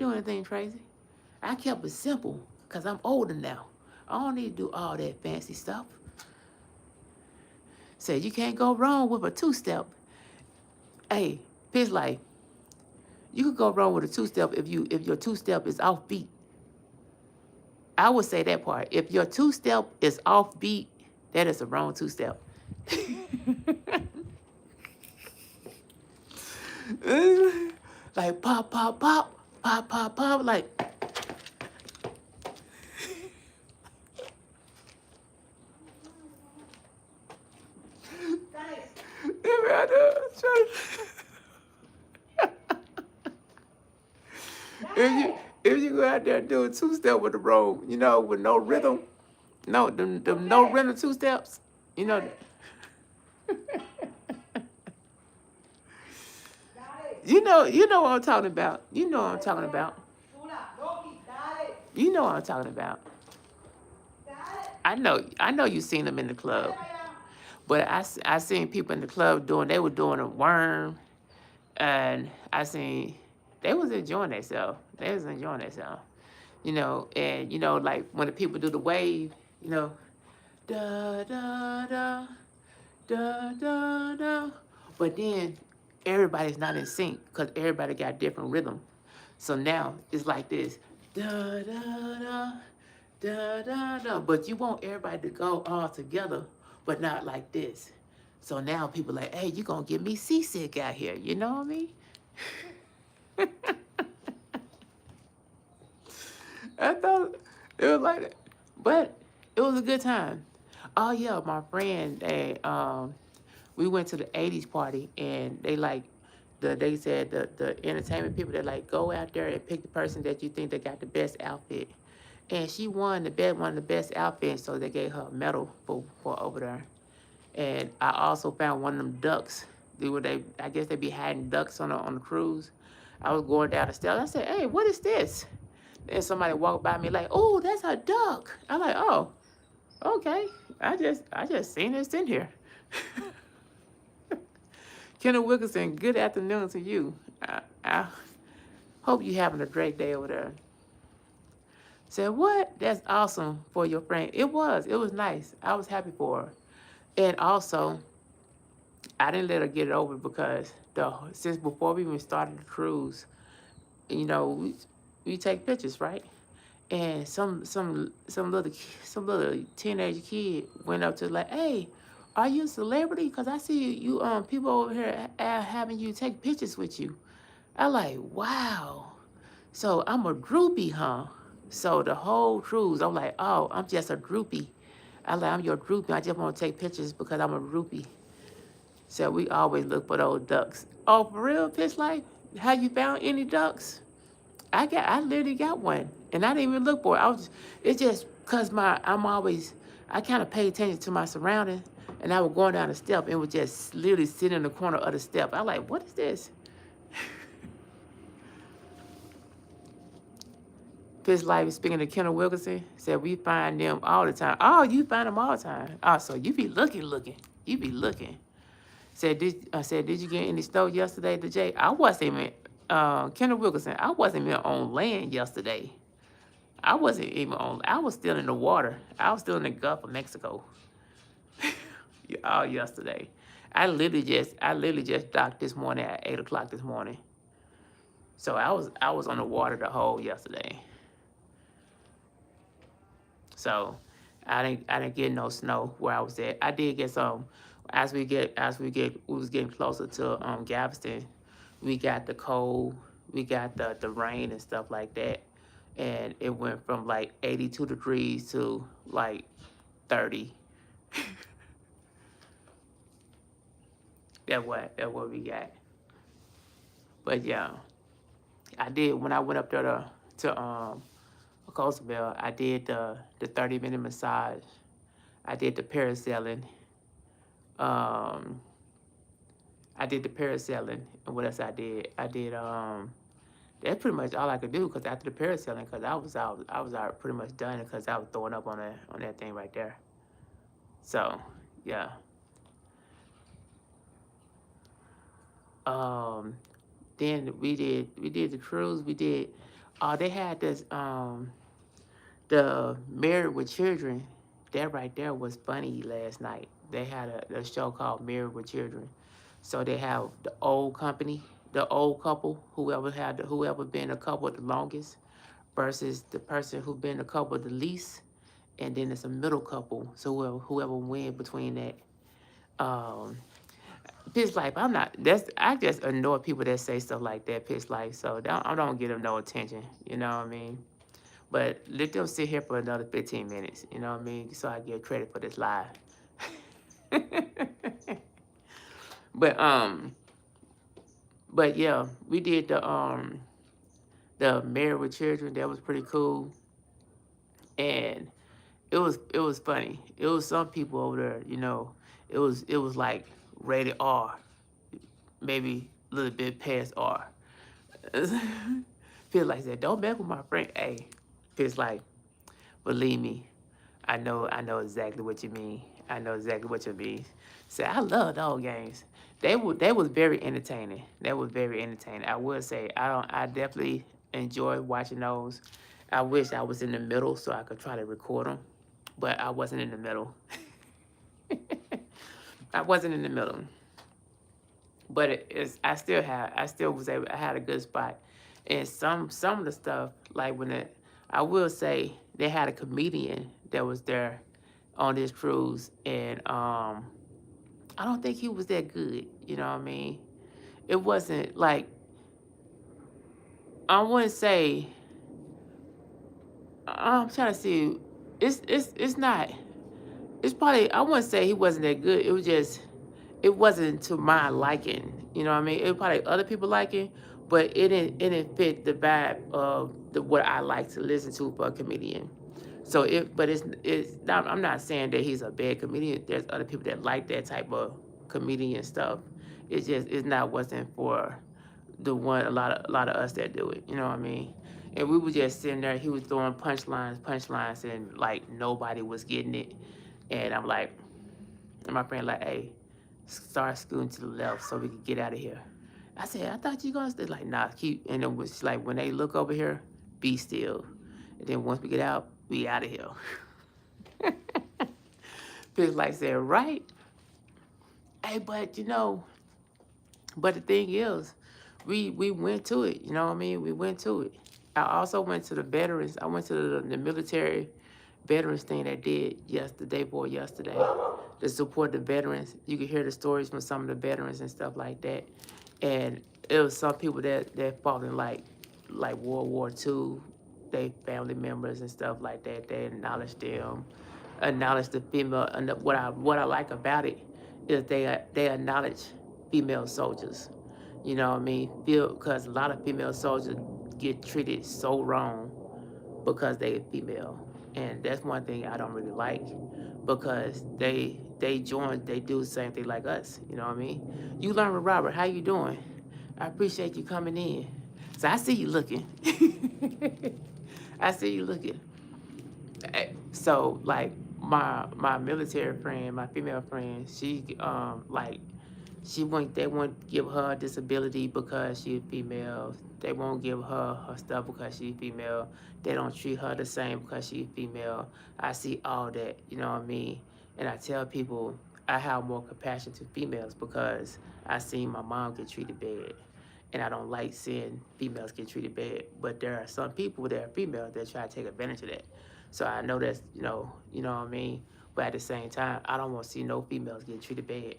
kept it simple because I'm older now. I don't need to do all that fancy stuff. Said you can't go wrong with a two-step. Hey, Pitch Life, you could go wrong with a two-step if your two-step is off beat. I would say that part. If your two-step is off beat, that is a wrong two-step. Like pop, pop, pop, pop, pop, pop, like. If you go out there and do a two-step with the roll, with no rhythm, no rhythm two-steps, you know. You know what I'm talking about. You know what I'm talking about. You know what I'm talking about. I know you seen them in the club. But I seen people in the club they were doing a worm, and I seen they was enjoying themselves. and like when the people do the wave, da da da da da da. But then everybody's not in sync because everybody got different rhythm. So now it's like this, da da da da da da. But you want everybody to go all together, but not like this. So now people like, hey, you gonna get me seasick out here, you know what I mean? I thought it was like that. But it was a good time. Oh yeah, my friend, we went to the 80s party and they said the entertainment people that like go out there and pick the person that you think that got the best outfit. And she won one of the best outfits, so they gave her a medal for over there. And I also found one of them ducks. I guess they be hiding ducks on the cruise. I was going down the stairs. I said, "Hey, what is this?" And somebody walked by me like, "Oh, that's a duck." I'm like, "Oh, okay. I just seen this in here." Kendall Wilkinson, good afternoon to you. I hope you're having a great day over there. Said, what? That's awesome for your friend. It was. It was nice. I was happy for her. And also, I didn't let her get it over because since before we even started the cruise, we take pictures, right? And some little teenage kid went up to like, hey, are you a celebrity? Cause I see you people over here having you take pictures with you. I like, wow. So I'm a groupie, huh? So the whole cruise, I'm like, oh, I'm just a groupie. I like, I'm your groupie. I just want to take pictures because I'm a groupie. So we always look for those ducks. Oh, for real, Pitch Life? Have you found any ducks? I literally got one, and I didn't even look for it. It's just cause I kind of pay attention to my surroundings, and I was going down the step and was just literally sitting in the corner of the step. I like, what is this? Pitch Life, speaking to Kendall Wilkinson, said we find them all the time. Oh, you find them all the time. Oh, so you be looking. You be looking. Did you get any snow yesterday, TheJ? I wasn't even, Kendall Wilkinson, I wasn't even on land yesterday. I wasn't even on, I was still in the water. I was still in the Gulf of Mexico. All yesterday. I literally just docked this morning at 8 o'clock this morning. So I was on the water the whole yesterday. So I didn't get no snow where I was at. I did get some we was getting closer to Galveston. We got the cold, we got the rain and stuff like that. And it went from like 82 degrees to like 30. That's what we got. But yeah, I did when I went up there to Coastal. I did the 30-minute massage. I did the parasailing. Um, I did the parasailing, and what else I did? That's pretty much all I could do because after the parasailing, because I was pretty much done because I was throwing up on that thing right there. So yeah. Um, then we did the cruise. They had this the Married with Children. That right there was funny last night. They had a show called Married with Children. So they have the old company, the old couple, whoever been a couple the longest, versus the person who been a couple the least, and then it's a middle couple. So whoever win between that. Um, Pitch Life, I just annoy people that say stuff like that, Pitch Life. So I don't give them no attention. You know what I mean? But let them sit here for another 15 minutes. You know what I mean? So I get credit for this live. But but yeah, we did the Married with Children. That was pretty cool, and it was funny. It was some people over there, it was like rated R, maybe a little bit past R. Feel like that. Don't mess with my friend. Hey, feels like, believe me, I know exactly what you mean. I know exactly what you mean. Say, I love those games. They was very entertaining. That was very entertaining. I would say I definitely enjoy watching those. I wish I was in the middle so I could try to record them, but I wasn't in the middle. I wasn't in the middle, but I still was able. I had a good spot, and some of the stuff like I will say they had a comedian that was there on this cruise, and I don't think he was that good. You know what I mean? It wasn't like I wouldn't say. I'm trying to see. It's not. It's probably I wouldn't say he wasn't that good. It was just it wasn't to my liking. You know what I mean? It was probably other people liking, but it didn't fit the vibe of what I like to listen to for a comedian. So it's not. I'm not saying that he's a bad comedian. There's other people that like that type of comedian stuff. It's not wasn't for the one a lot of us that do it. You know what I mean? And we were just sitting there. He was throwing punchlines, and like nobody was getting it. And I'm like, and my friend like, hey, start scooting to the left so we can get out of here. I said, I thought you gonna stay. Like, nah, keep. And it was like when they look over here, be still. And then once we get out, we out of here. People like said, right? Hey, but the thing is, we went to it. You know what I mean? We went to it. I also went to the veterans. I went to the military veterans thing that did yesterday to support the veterans. You could hear the stories from some of the veterans and stuff like that. And it was some people that fought in like World War II, they family members and stuff like that. They acknowledged them, acknowledged the female. And what I like about it is they acknowledge female soldiers. You know what I mean? Because a lot of female soldiers get treated so wrong because they female, and that's one thing I don't really like because they do the same thing like us. You know what I mean? You learn with Robert. How you doing? I appreciate you coming in. So I see you looking. I see you looking. So like my military friend, my female friend, they won't give her a disability because she's female. They won't give her stuff because she's female. They don't treat her the same because she's female. I see all that, you know what I mean? And I tell people I have more compassion to females because I seen my mom get treated bad. And I don't like seeing females get treated bad. But there are some people that are females that try to take advantage of that. So I know that's, you know what I mean? But at the same time, I don't want to see no females get treated bad.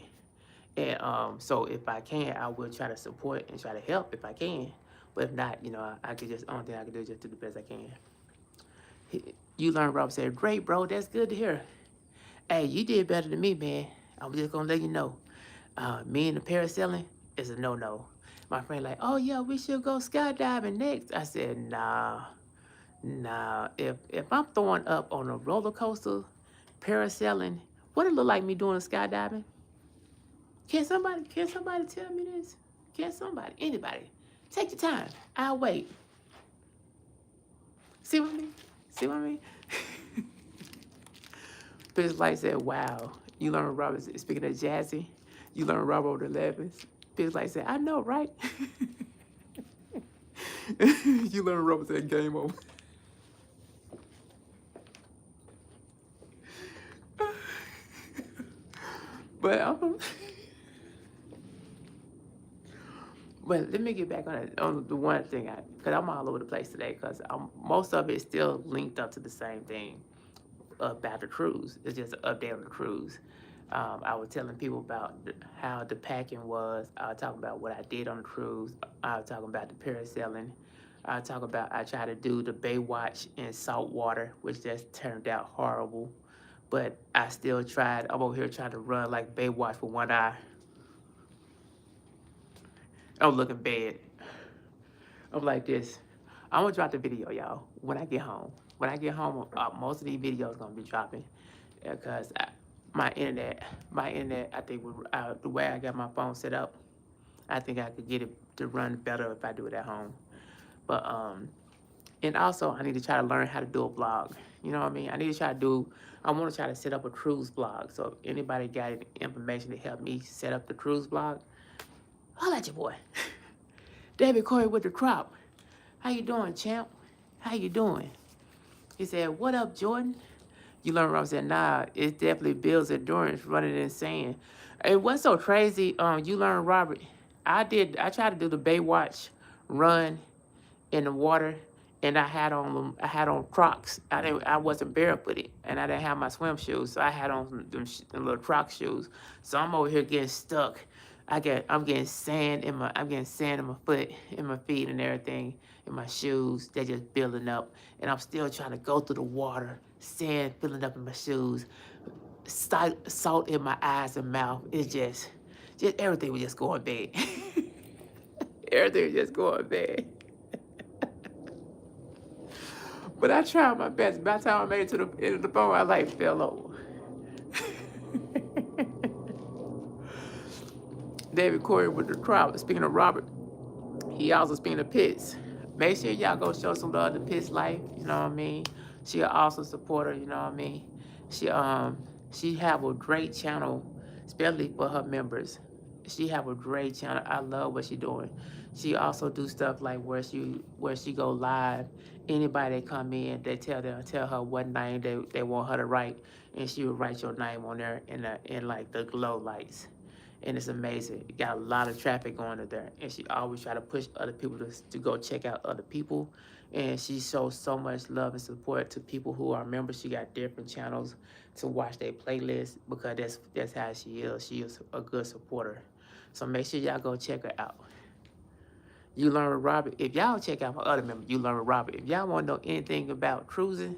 And so if I can, I will try to support and try to help if I can. But if not, I could just, only thing I can do is just do the best I can. You learned, Rob said, great, bro. That's good to hear. Hey, you did better than me, man. I'm just going to let you know. Me and the parasailing is a no-no. My friend like, oh, yeah, we should go skydiving next. I said, nah. If I'm throwing up on a roller coaster, parasailing, what it look like me doing skydiving? Can somebody tell me this? Can somebody, anybody, take your time. I'll wait. See what I mean? See what I mean? Bitch like said, wow. You learn Robert, speaking of Jazzy, you learn Robert over the 11s. Bitch like said, I know, right? You learn Robert said, game over. But but let me get back on the one thing, because I'm all over the place today, because most of it is still linked up to the same thing about the cruise. It's just an update on the cruise. I was telling people about how the packing was. I was talking about what I did on the cruise. I was talking about the parasailing. I was talking about I tried to do the Baywatch in salt water, which just turned out horrible. But I still tried. I'm over here trying to run like Baywatch with one eye. I'm looking bad. I'm like this. I'm gonna drop the video, y'all, when I get home. When I get home, most of these videos gonna be dropping because my internet, I think the way I got my phone set up, I think I could get it to run better if I do it at home. But and also I need to try to learn how to do a blog. You know what I mean? I want to try to set up a cruise blog. So if anybody got any information to help me set up the cruise blog, holla at your boy. David Corey with the crop. How you doing, champ? how you doing? He said, what up, Jordan? You learn Robert said, nah, it definitely builds endurance running and saying. It was so crazy, you learn Robert. I tried to do the Baywatch run in the water, and I had on Crocs. I wasn't barefooted, and I didn't have my swim shoes, so I had on them little Croc shoes. So I'm over here getting stuck. I'm getting sand in my foot, in my feet, and everything, in my shoes. They're just building up, and I'm still trying to go through the water. Sand filling up in my shoes, salt in my eyes and mouth. It's just everything was just going bad. Everything was just going bad. But I tried my best. By the time I made it to the end of the phone, I like fell over. David Corey with the crowd. Speaking of Robert, he also speaking of Pitts. Make sure y'all go show some love to Pitts life. You know what I mean? She an awesome supporter. You know what I mean? She have a great channel, especially for her members. She have a great channel. I love what she doing. She also do stuff like where she go live. Anybody that come in, they tell her what name they want her to write, and she will write your name on there in like the glow lights. And it's amazing. You got a lot of traffic going to there, and she always try to push other people to go check out other people. And she shows so much love and support to people who are members. She got different channels to watch their playlist because that's how she is. She is a good supporter. So make sure y'all go check her out. You Learn with Robert. If y'all check out my other member, You Learn with Robert. If y'all want to know anything about cruising,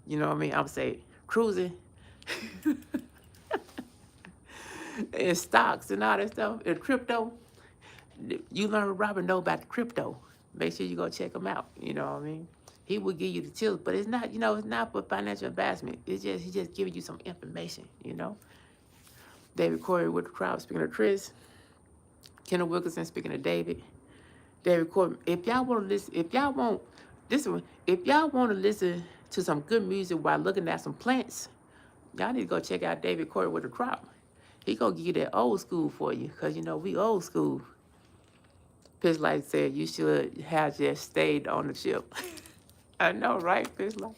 you know what I mean? I'm saying cruising. And stocks and all that stuff, and crypto. You Learn with Robert know about the crypto. Make sure you go check him out. You know what I mean? He will give you the tips, but it's not, it's not for financial investment. He just giving you some information. David Corey with the crowd speaking of Chris. Kendall Wilkinson speaking of David. David Corey. If y'all want to listen, if y'all want to listen to some good music while looking at some plants, y'all need to go check out David Corey with the crowd. He gonna give you that old school for you, cause we old school. Pitch Light said you should have just stayed on the ship. I know, right, Pitch Light?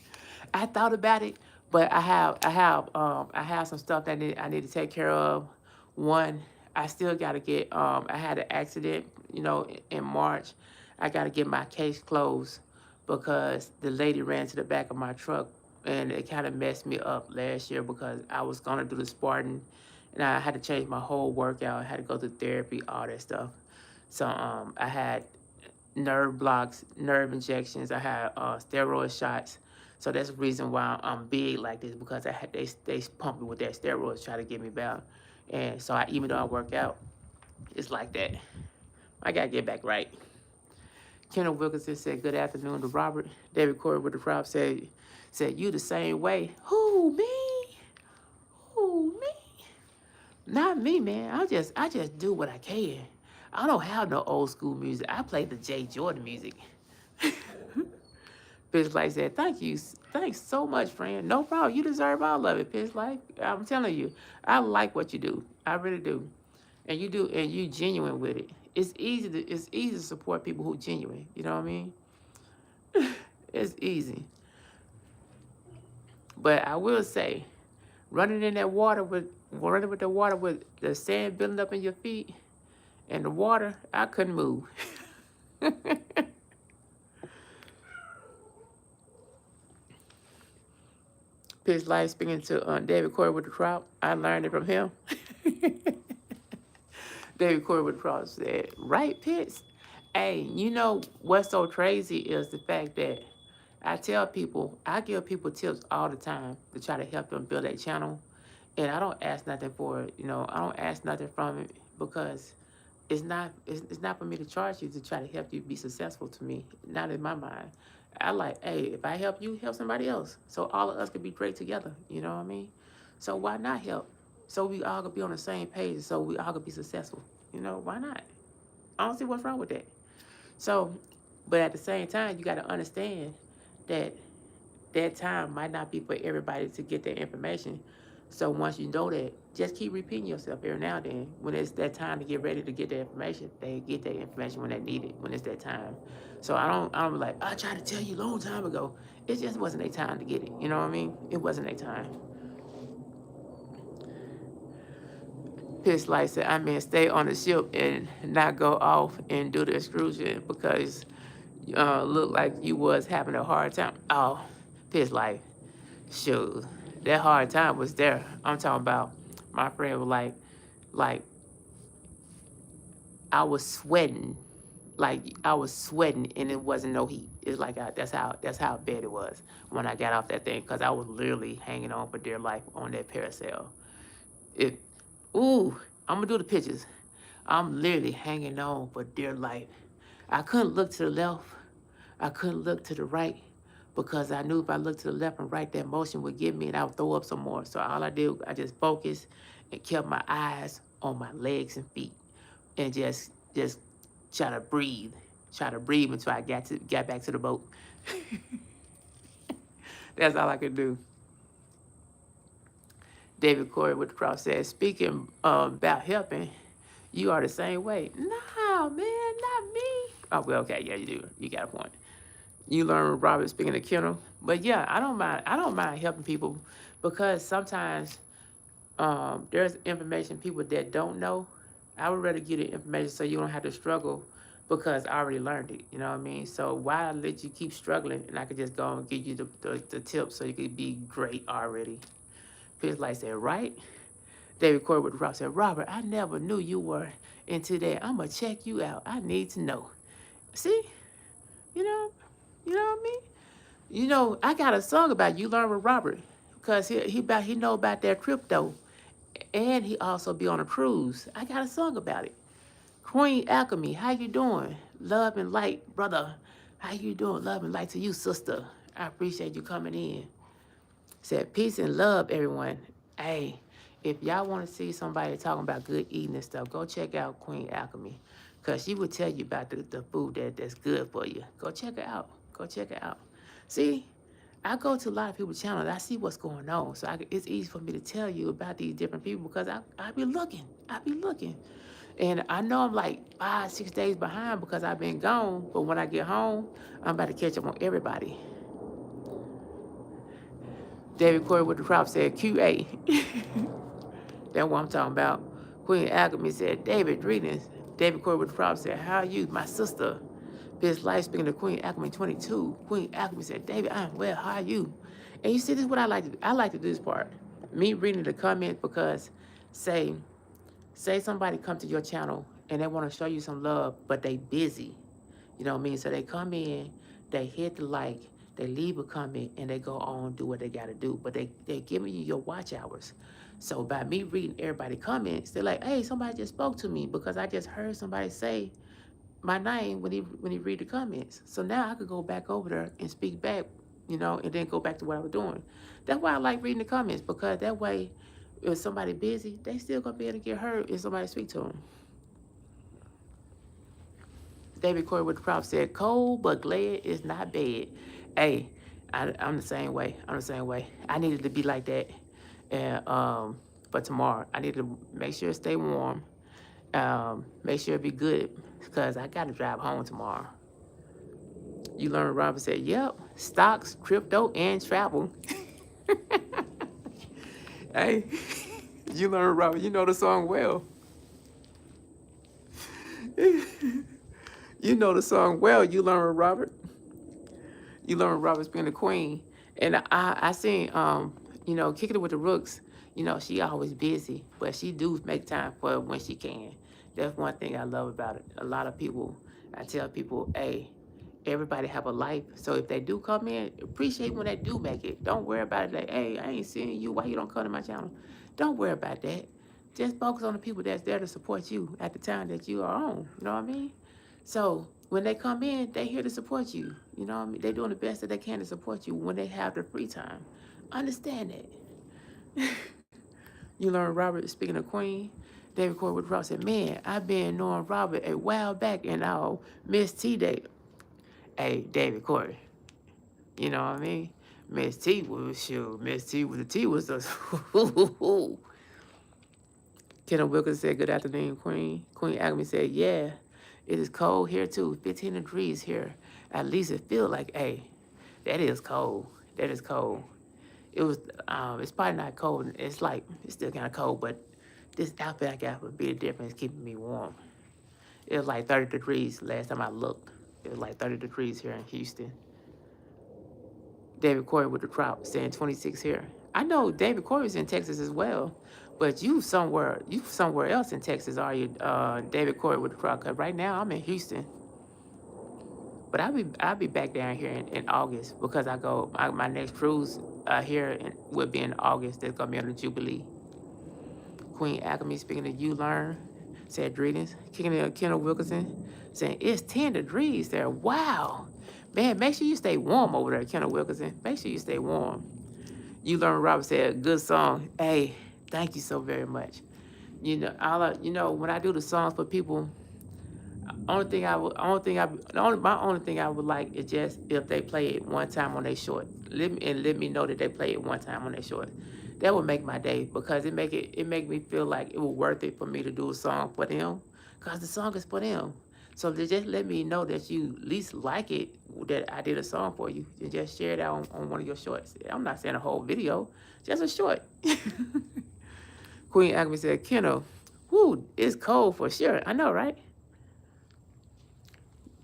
I thought about it, but I have some stuff that I need to take care of. One, I still gotta get. I had an accident, in March. I gotta get my case closed because the lady ran to the back of my truck, and it kind of messed me up last year because I was gonna do the Spartan, and I had to change my whole workout. I had to go through therapy, all that stuff. So I had nerve blocks, nerve injections. I had steroid shots. So that's the reason why I'm big like this, because they pump me with that steroids, try to get me back. And so even though I work out, it's like that. I gotta get back right. Kendall Wilkinson said, good afternoon to Robert. David Corey with the crowd said you the same way. Who, me? Who, me? Not me, man. I just do what I can. I don't have no old school music. I play the TheJ Jordan music. Pitch Light said, thank you. Thanks so much, friend. No problem. You deserve all of it, Pitch Light. I'm telling you, I like what you do. I really do. And you genuine with it. It's easy to support people who genuine. You know what I mean? It's easy. But I will say, running with the water with the sand building up in your feet and the water, I couldn't move. Pitch Light speaking to David Corey with the crowd. I learned it from him. David Corey with the crowd said, right, Pitts? Hey, what's so crazy is the fact that I give people tips all the time to try to help them build a channel. And I don't ask nothing for it. I don't ask nothing from it because it's not for me to charge you to try to help you be successful to me. Not in my mind. I like, hey, if I help you, help somebody else. So all of us could be great together. You know what I mean? So why not help? So we all could be on the same page, so we all could be successful. Why not? I don't see what's wrong with that. So, but at the same time, you got to understand that time might not be for everybody to get that information. So once you know that, just keep repeating yourself every now and then. When it's that time to get ready to get that information, they get that information when they need it, when it's that time. So I don't be like, I tried to tell you a long time ago. It just wasn't a time to get it. You know what I mean? It wasn't a time. Pitch like said, I mean, stay on the ship and not go off and do the excursion because look like you was having a hard time. Oh, Pitch like, shoot, that hard time was there. I'm talking about my friend was like I was sweating, like I was sweating, and it wasn't no heat. It's like that's how bad it was when I got off that thing, because I was literally hanging on for dear life on that parasail. It, ooh, I'm gonna do the pictures. I'm literally hanging on for dear life. I couldn't look to the left. I couldn't look to the right because I knew if I looked to the left and right, that motion would get me and I would throw up some more. So all I did, I just focused and kept my eyes on my legs and feet and just try to breathe. Try to breathe until I got back to the boat. That's all I could do. David Corey with the cross says, speaking about helping, you are the same way. No, man, not me. Oh, well, okay, yeah, you do. You got a point. You learn Robert speaking the kennel. But yeah, I don't mind. I don't mind helping people because sometimes there's information people that don't know. I would rather give the information so you don't have to struggle because I already learned it. You know what I mean? So why let you keep struggling and I could just go and give you the tips so you could be great already. Pitch like said, right? David Corey with the Rock said, Robert, I never knew you were into that. I'm going to check you out. I need to know. See? You know? You know what I mean? You know, I got a song about You Learn with Robert because he know about that crypto, and he also be on a cruise. I got a song about it. Queen Alchemy, how you doing? Love and light, brother. How you doing? Love and light to you, sister. I appreciate you coming in. Said peace and love, everyone. Hey, if y'all want to see somebody talking about good eating and stuff, go check out Queen Alchemy, cause she will tell you about the food that's good for you. Go check her out. Go check her out. See, I go to a lot of people's channels. I see what's going on. So it's easy for me to tell you about these different people because I be looking. I be looking. And I know I'm like 5, 6 days behind because I've been gone. But when I get home, I'm about to catch up on everybody. David Corey with the prop said QA. That's what I'm talking about. Queen Alchemy said, David, greetings. David Corey with the prop said, how are you, my sister? This life speaking to Queen Alchemy 22. Queen Alchemy said, David, I'm well. How are you? And you see, this is what I like to do. I like to do this part. Me reading the comments because say somebody come to your channel and they want to show you some love, but they busy. You know what I mean? So they come in, they hit the like, they leave a comment, and they go on do what they got to do. But they giving you your watch hours. So by me reading everybody comments, they're like, hey, somebody just spoke to me because I just heard somebody say my name when he read the comments. So now I could go back over there and speak back, and then go back to what I was doing. That's why I like reading the comments, because that way, if somebody busy, they still gonna be able to get heard if somebody speak to them. David Corey with the prop said, cold but glad is not bad. Hey, I'm the same way. I'm the same way. I needed to be like that. And but tomorrow, I need to make sure it stay warm. Make sure it be good because I got to drive home tomorrow. You learn Robert said, yep, stocks, crypto, and travel. Hey, you learn Robert. You know the song well. You know the song well. You learn Robert. You learn Robert's being the queen. And I seen, Kicking It With the Rooks, she always busy, but she do make time for it when she can. That's one thing I love about it. A lot of people, I tell people, hey, everybody have a life. So if they do come in, appreciate when they do make it. Don't worry about it like, hey, I ain't seeing you. Why you don't come to my channel? Don't worry about that. Just focus on the people that's there to support you at the time that you are on. You know what I mean? So when they come in, they here to support you. You know what I mean? They're doing the best that they can to support you when they have their free time. Understand that. You learn Robert, speaking of Queen, David Corey with Ross said, man, I've been knowing Robert a while back and I'll miss T-Day. Hey, David Corey. You know what I mean? Miss T was shoot. Miss T was the T was the. Kendall Wilkins said, "Good afternoon, Queen." Queen Agony said, "Yeah, it is cold here too. 15 degrees here. At least it feels like, hey, that is cold. That is cold. It was. It's probably not cold. It's like it's still kind of cold, but this outfit I got would be a difference, keeping me warm. It was like 30 degrees last time I looked. It was like 30 degrees here in Houston. David Corey with the crowd saying 26 here. I know David Corey's in Texas as well, but you somewhere else in Texas, are you, David Corey with the crowd? Cause right now I'm in Houston, but I'll be back down here in August because my next cruise will be in August. That's gonna be on the Jubilee. Queen Alchemy speaking to you, learn. Said greetings. Kendall Wilkinson saying it's 10 degrees there. Wow. Man, make sure you stay warm over there, Kendall Wilkinson. Make sure you stay warm. You learn Robert said, good song. Hey, thank you so very much. When I do the songs for people, my only thing I would like is just if they play it one time on their short. Let me know that they play it one time on their short. That would make my day because it make me feel like it was worth it for me to do a song for them, cause the song is for them. So they just let me know that you at least like it, that I did a song for you, and just share it out on one of your shorts. I'm not saying a whole video, just a short. Queen Acme said, Kendall, whoo, it's cold for sure. I know, right?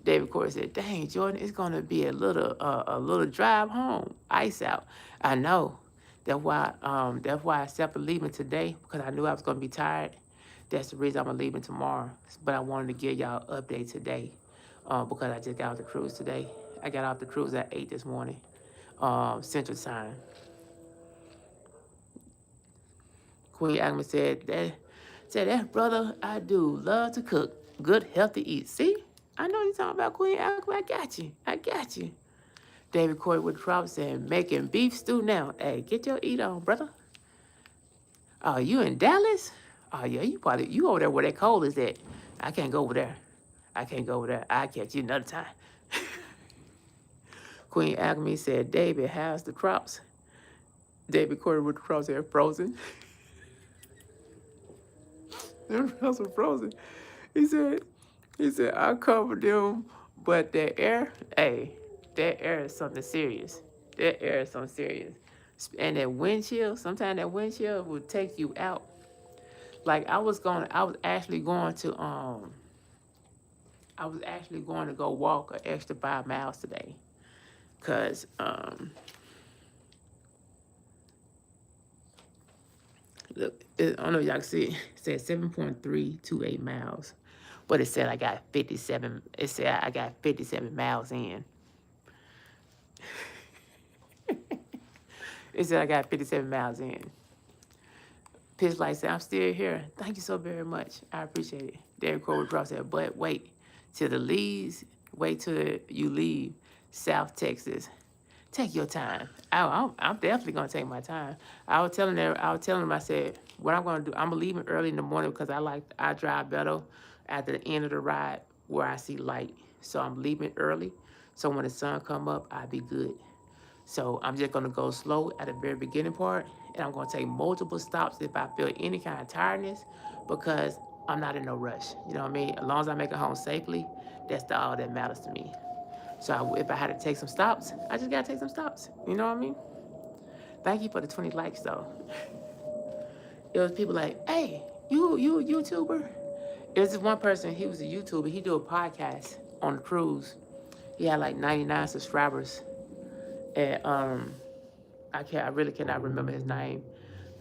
David Corey said, dang, Jordan, it's gonna be a little drive home. Ice out. I know. That's why I stepped leaving today, because I knew I was gonna be tired. That's the reason I'm leaving tomorrow. But I wanted to give y'all an update today, because I just got off the cruise today. I got off the cruise at 8 this morning, Central Time. Queen Agnes said that brother, I do love to cook. Good, healthy eat. See? I know you're talking about Queen Agnes. I got you. I got you. David Corey with the crowd saying, making beef stew now. Hey, get your eat on, brother. Oh, you in Dallas? Oh, yeah, you over there where that cold is at. I can't go over there. I can't go over there. I'll catch you another time. Queen Alchemy said, David, how's the crops? David Corey with the crops said, frozen. Them crops are frozen. He said, I covered them, but that air, hey, that air is something serious. That air is something serious. And that wind chill, sometimes that wind chill will take you out. Like I was actually going to go walk an extra 5 miles today. Cause look, I don't know if y'all can see it. It said 7.328 miles. But it said I got 57. It said I got 57 miles in. It said I got 57 miles in. Pitch Light said, I'm still here. Thank you so very much. I appreciate it. Derek Corey Drop said, but wait till the leaves, wait till you leave South Texas. Take your time. I'm definitely gonna take my time. I was telling them, I said, what I'm gonna do, I'm leaving early in the morning because I drive better at the end of the ride where I see light. So I'm leaving early. So when the sun come up, I'll be good. So I'm just gonna go slow at the very beginning part, and I'm gonna take multiple stops if I feel any kind of tiredness, because I'm not in no rush. You know what I mean? As long as I make it home safely, that's all that matters to me. So if I had to take some stops, I just gotta take some stops. You know what I mean? Thank you for the 20 likes though. It was people like, hey, you a YouTuber? It was this one person, he was a YouTuber, he do a podcast on the cruise. He had like 99 subscribers. And I really cannot remember his name.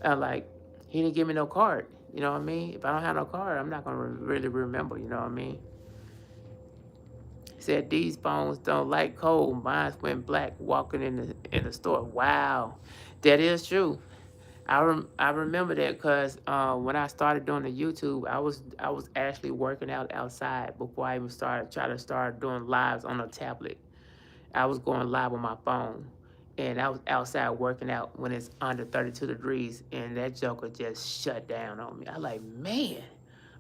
Like, he didn't give me no card. You know what I mean? If I don't have no card, I'm not gonna really remember. You know what I mean? He said these phones don't like cold. Mine went black walking in the store. Wow, that is true. I remember that because when I started doing the YouTube, I was actually working out outside before I even started doing lives on a tablet. I was going live on my phone, and I was outside working out when it's under 32 degrees, and that joker just shut down on me. I like, man,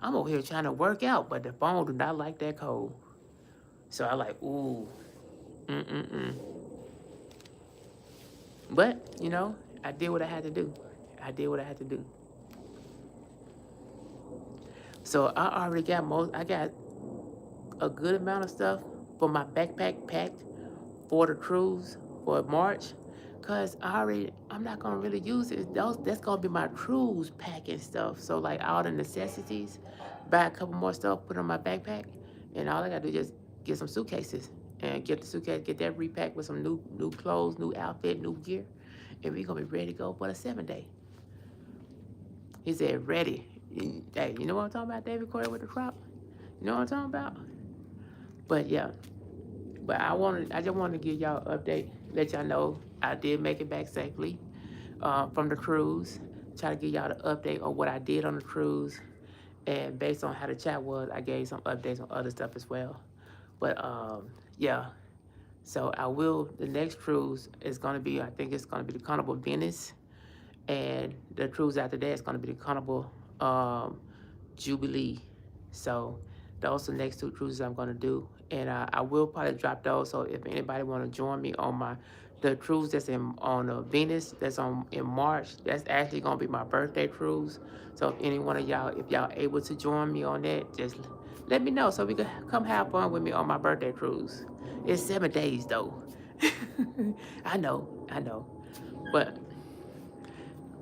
I'm over here trying to work out, but the phone do not like that cold. So I like, ooh, mm-mm-mm. But, I did what I had to do. I did what I had to do. So I already got I got a good amount of stuff for my backpack packed for the cruise for March. Cause I'm not gonna really use it. That's gonna be my cruise packing stuff. So like all the necessities, buy a couple more stuff, put on my backpack, and all I gotta do is just get some suitcases and get the suitcase, get that repacked with some new clothes, new outfit, new gear, and we gonna be ready to go for the 7 day. He said ready. Hey, you know what I'm talking about, David Corey with the crop? You know what I'm talking about? But yeah, but I just wanted to give y'all an update, let y'all know I did make it back safely from the cruise. Try to give y'all the update on what I did on the cruise, and based on how the chat was, I gave some updates on other stuff as well. But yeah, so I will. The next cruise is gonna be, I think it's gonna be the Carnival Venice, and the cruise after that is gonna be the Carnival Jubilee. So those are the next two cruises I'm gonna do, and I will probably drop those. So if anybody want to join me on the cruise that's on Venus that's on in March, that's actually gonna be my birthday cruise. So if any one of y'all, if y'all able to join me on that, just let me know so we can come have fun with me on my birthday cruise. It's 7 days though. I know, but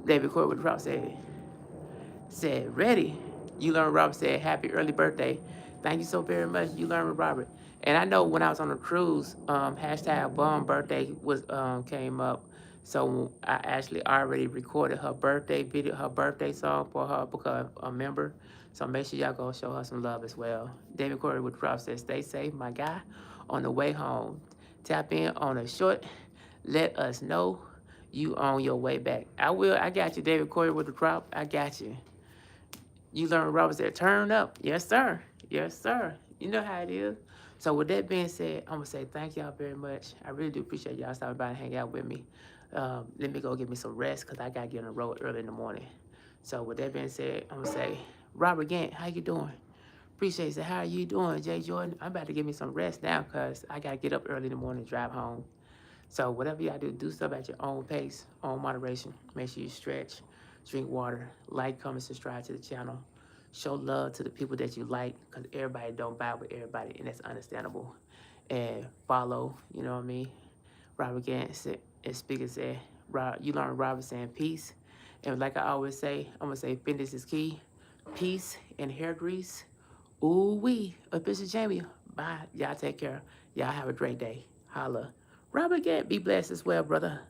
David Court with Rob said, ready. You learn Robert said, happy early birthday. Thank you so very much. You learn with Robert. And I know when I was on the cruise, hashtag bomb birthday was came up. So I actually already recorded her birthday video, her birthday song for her because a member. So make sure y'all go show her some love as well. David Corey with Rob said, stay safe, my guy. On the way home, tap in on a short. Let us know you on your way back. I will. I got you, David Corey with the crop. I got you. You learn Robert said, turn up. Yes, sir. Yes, sir. You know how it is. So with that being said, I'm going to say thank y'all very much. I really do appreciate y'all stopping by and hang out with me. Let me go get me some rest because I got to get on the road early in the morning. So with that being said, I'm going to say, Robert Gant, how you doing? Appreciate it. How are you doing, TheJ Jordan? I'm about to give me some rest now because I got to get up early in the morning and drive home. So whatever y'all do stuff at your own pace, own moderation. Make sure you stretch, drink water, like, comment, subscribe to the channel. Show love to the people that you like, because everybody don't vibe with everybody, and that's understandable. And follow, you know what I mean? Robert Gant said, as speaker said, you learn Robert saying peace. And like I always say, I'm going to say fitness is key. Peace and hair grease. Ooh wee. Official Jamie. Bye. Y'all take care. Y'all have a great day. Holla. Robert Gant, be blessed as well, brother.